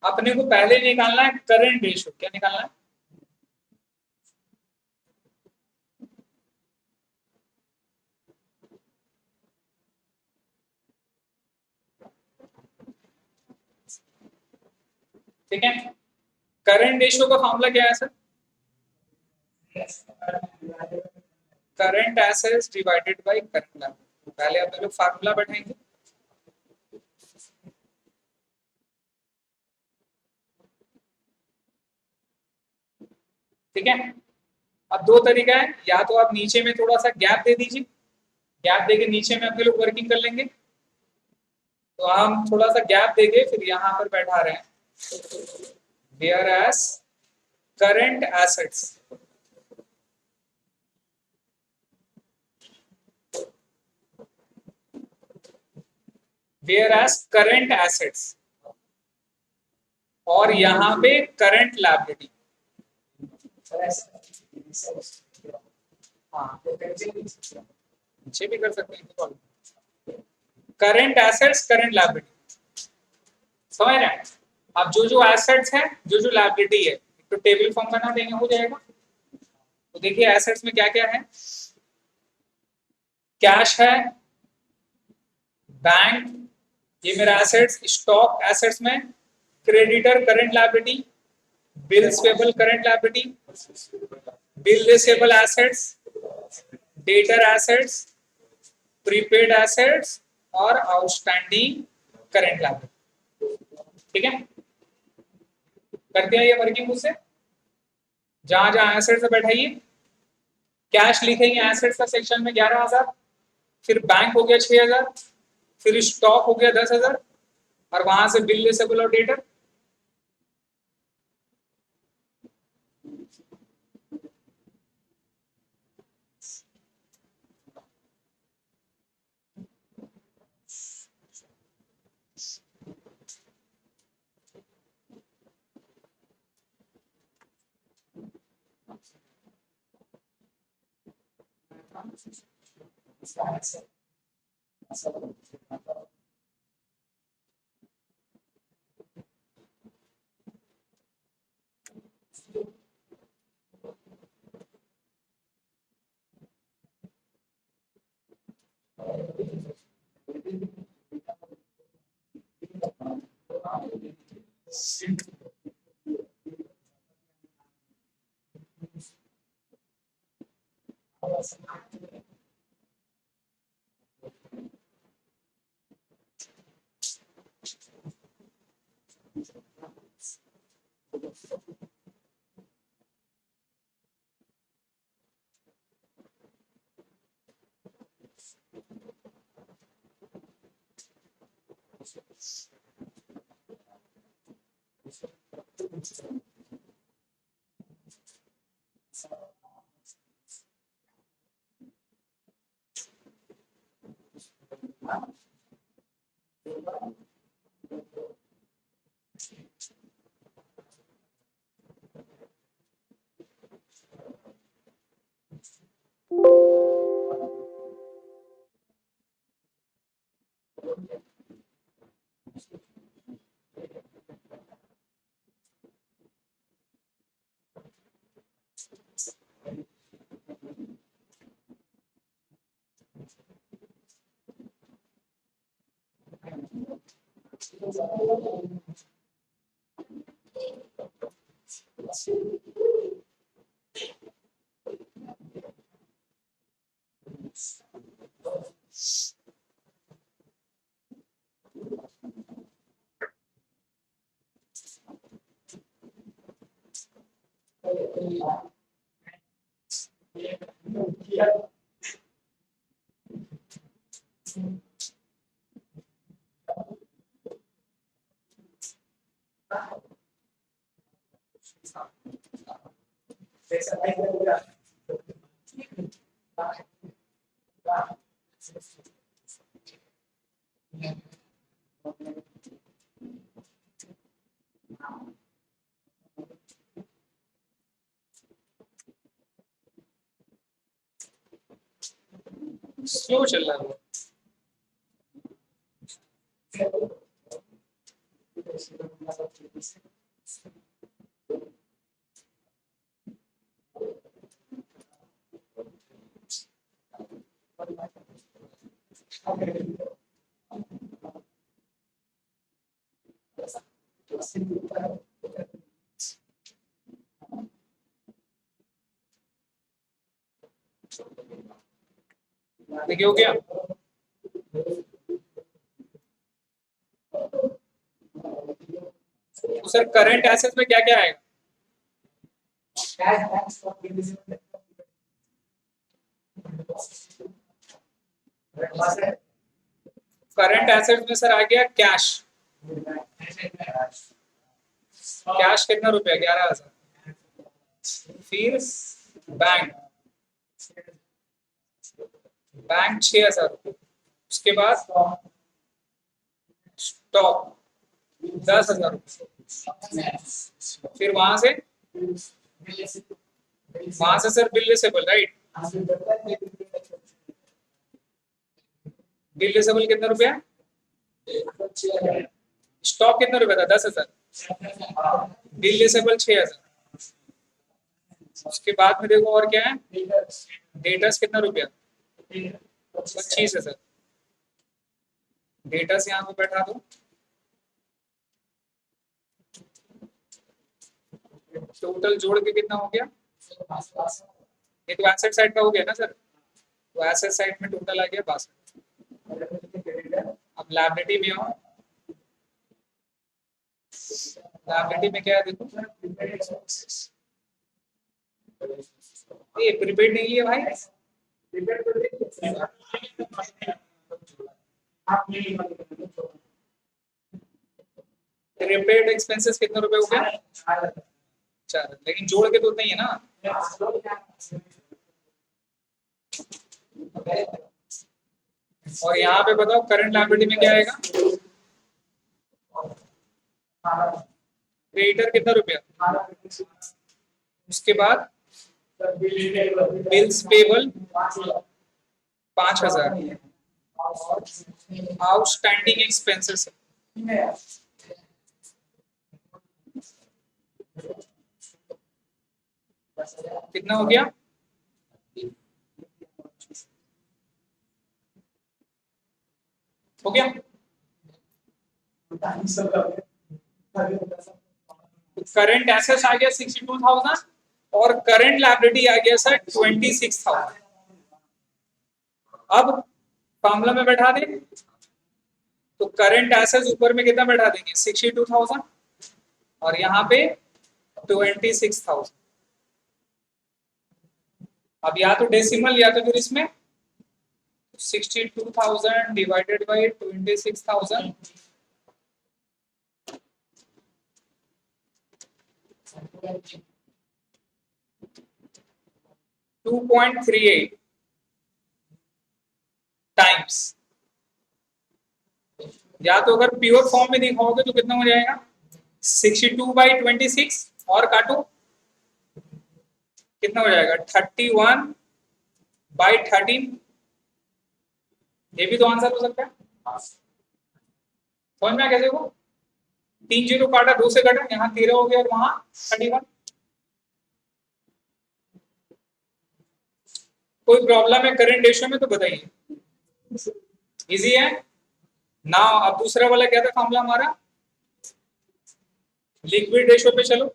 अपने को पहले निकालना है करंट रेशियो। क्या निकालना है? ठीक है, करंट रेशियो का फॉर्मूला क्या है sir? Current assets divided by current liability. पहले अपने लोग फार्मूला बैठाएंगे। ठीक है, अब दो तरीका है, या तो आप नीचे में थोड़ा सा गैप दे दीजिए, गैप देके नीचे में अपने लोग वर्किंग कर लेंगे। तो हम थोड़ा सा गैप देंगे फिर यहां पर बैठा रहे हैं, वेयर एज करंट एसेट्स और यहाँ पे करंट लायबिलिटी। हाँ, नीचे भी कर सकते हैं, करंट एसेट्स करंट लायबिलिटी, समझ रहे हैं? अब जो जो एसेट्स है जो जो लायबिलिटी है तो टेबल फॉर्म बना देंगे, हो जाएगा। तो देखिए एसेट्स में क्या क्या है, कैश है, बैंक, ये मेरा एसेट्स, स्टॉक एसेट्स में, creditor current liability, bills payable current liability, bill receivable assets, debtor assets, prepaid assets और आउटस्टैंडिंग करंट लायबिलिटी। ठीक है, कर दिया ये वर्किंग मुझसे। जहां जहां एसेट्स है बैठाइए, कैश लिखेंगे एसेट्स का सेक्शन में 11,000, फिर बैंक हो गया 6,000, फिर स्टॉक हो गया 10,000 और वहां से बिल रिसेबल और डेटर। स्लो चल रहा है। देखिए हो गया। तो सर करंट एसेट्स में क्या क्या आएगा? करंट एसेट्स में सर आ गया कैश। कैश कितना रुपया? 11,000। फिर बैंक, बैंक 6,000 रुपये। उसके बाद स्टॉक 10,000 रुपये। फिर वहां से sir bill receivable, right? Bill receivable कितना रुपया? स्टॉक कितना रुपया था? 10,000। Bill receivable 6,000। उसके बाद में देखो और क्या है, डेटर्स कितना रुपया? 25,000। डेटर्स यहाँ पे बैठा दो। टोटल जोड़ के कितना हो गया? ये तो एसेट साइड का हो गया ना सर, तो एसेट साइड में टोटल आ गया 62। अब लायबिलिटी में आओ। लायबिलिटी में क्या है देखो, ये प्रीपेड नहीं है भाई। प्रीपेड एक्सपेंसेस कितने रुपए हो गया? 4। लेकिन जोड़ के तो नहीं है ना। और यहाँ पे बताओ करंट लायबिलिटी में क्या आएगा? क्रेडिटर कितना रुपया? उसके बाद बिल्स पेबल 5,000। आउटस्टैंडिंग एक्सपेंसेस कितना हो गया? हो गया। करंट एसेट्स आ गया 62,000 और करंट लायबिलिटी आ गया सर 26,000। अब फॉर्मूला में बैठा दें तो करंट एसेट्स ऊपर में कितना बैठा देंगे? 62,000 और यहाँ पे 26,000। अब या तो डेसिमल या तो फिर इसमें 62,000 डिवाइडेड बाई 26,000, 2.38 टाइम्स। या तो अगर प्योर फॉर्म में दिखाओगे तो कितना हो जाएगा 62/26 और काटो कितना हो जाएगा 31/13। ये भी तो आंसर हो सकता है। समझ में कैसे हो 3 जीरो काटा 2 से काटा यहाँ 13 हो गया और वहां 31। कोई प्रॉब्लम है करंट रेशियो में तो बताइए। इजी है ना। अब दूसरा वाला क्या था फॉर्मूला हमारा लिक्विड रेशियो पे चलो।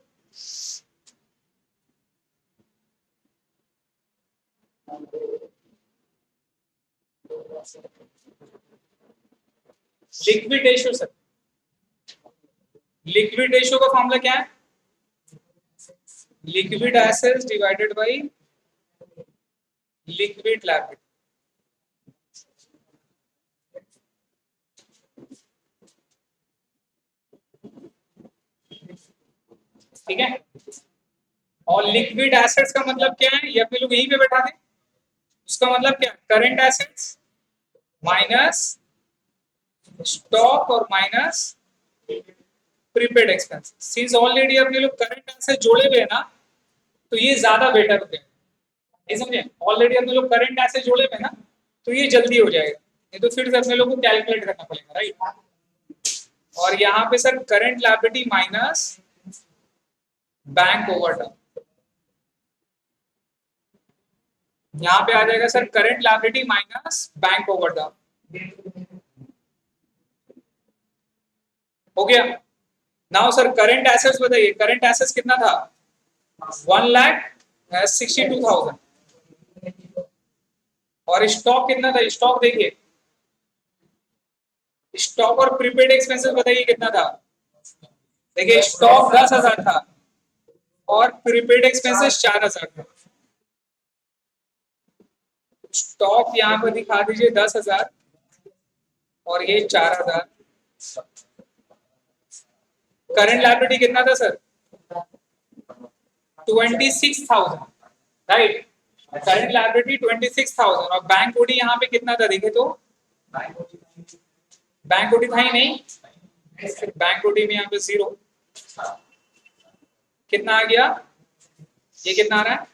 Liquid ratio sir, liquid ratio का फॉर्मूला क्या है liquid assets divided by liquid liability. ठीक है। और लिक्विड एसेट्स का मतलब क्या है ये अपने लोग यहीं पे बैठा दें। उसका मतलब क्या करंट एसेट्स माइनस स्टॉक और minus prepaid expense. Since already अपने लोग करंट एसेट जोड़े हुए हैं ना तो ये ज्यादा बेटर हो जाएगा। ये समझे ऑलरेडी अपने लोग करंट एसेट जोड़े हुए हैं ना तो ये जल्दी हो जाएगा। नहीं तो फिर से अपने लोग को कैलकुलेट करना पड़ेगा राइट। और यहाँ पे sir current liability minus bank overdraft. यहाँ पे आ जाएगा sir current liability minus bank overdraft. हो गया। नाउ सर करंट एसेट्स बताइए करंट एसेट्स कितना था 1,62,000 और स्टॉक कितना था स्टॉक देखिए स्टॉक और प्रीपेड एक्सपेंसेस बताइए कितना था। देखिए स्टॉक 10,000 था और प्रीपेड एक्सपेंसेस 4,000 था। स्टॉक यहाँ पर दिखा दीजिए 10,000 और ये 4,000। करंट लायबिलिटी कितना था सर 26,000 राइट। करंट लायबिलिटी 26,000 और बैंक ओडी यहाँ पे कितना था देखे तो बैंक ओडी था ही नहीं। बैंक ओडी में यहाँ पे 0 कितना आ गया ये कितना आ रहा है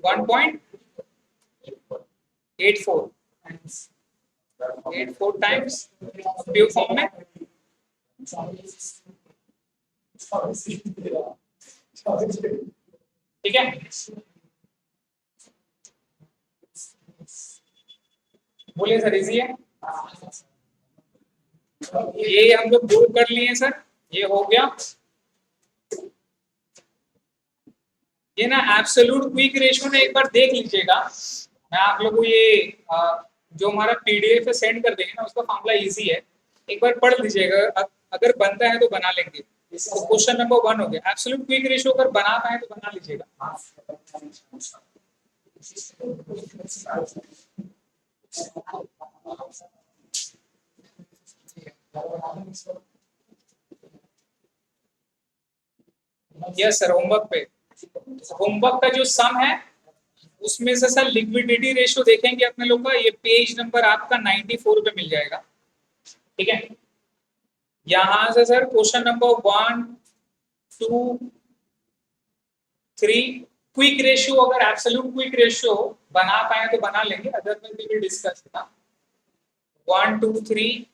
1.84 टाइम्स प्योर फॉर्म में। ठीक है बोलिए सर इजी है। ये हम लोग प्रूव कर लिए सर ये हो गया। ये ना एब्सोल्यूट क्विक रेशियो ने एक बार देख लीजिएगा। मैं आप लोगों को ये जो हमारा पीडीएफ सेंड कर देंगे ना उसका फॉर्मूला इजी है एक बार पढ़ लीजिएगा। अगर बनता है तो बना लेंगे। तो क्वेश्चन नंबर 1 हो गया एब्सोल्यूट क्विक रेशियो अगर बना पाए तो बना लीजिएगा। यस सर होमवर्क पे होमवर्क का जो सम है उसमें से सर लिक्विडिटी रेशियो देखेंगे अपने लोग का। ये पेज नंबर आपका 94 पे मिल जाएगा। ठीक है यहां से sir question number 1 2 3 quick ratio अगर एब्सोल्यूट क्विक रेशियो बना पाए तो बना लेंगे अदर में भी डिस्कस करना 1 2 3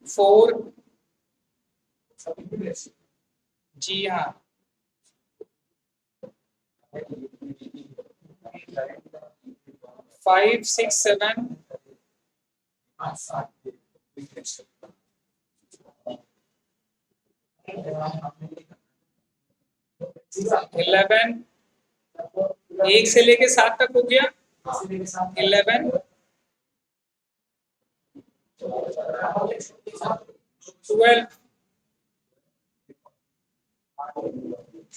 4 जी हाँ 5 6 7 11 1 से लेके 7 तक हो गया 11, 12,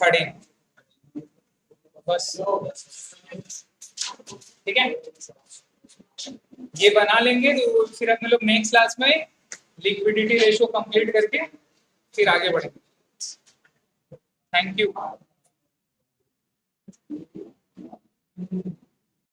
13, बस ठीक है। ये बना लेंगे तो फिर अपने लोग नेक्स्ट क्लास में लिक्विडिटी रेशियो कंप्लीट करके फिर आगे बढ़ेंगे। Thank you.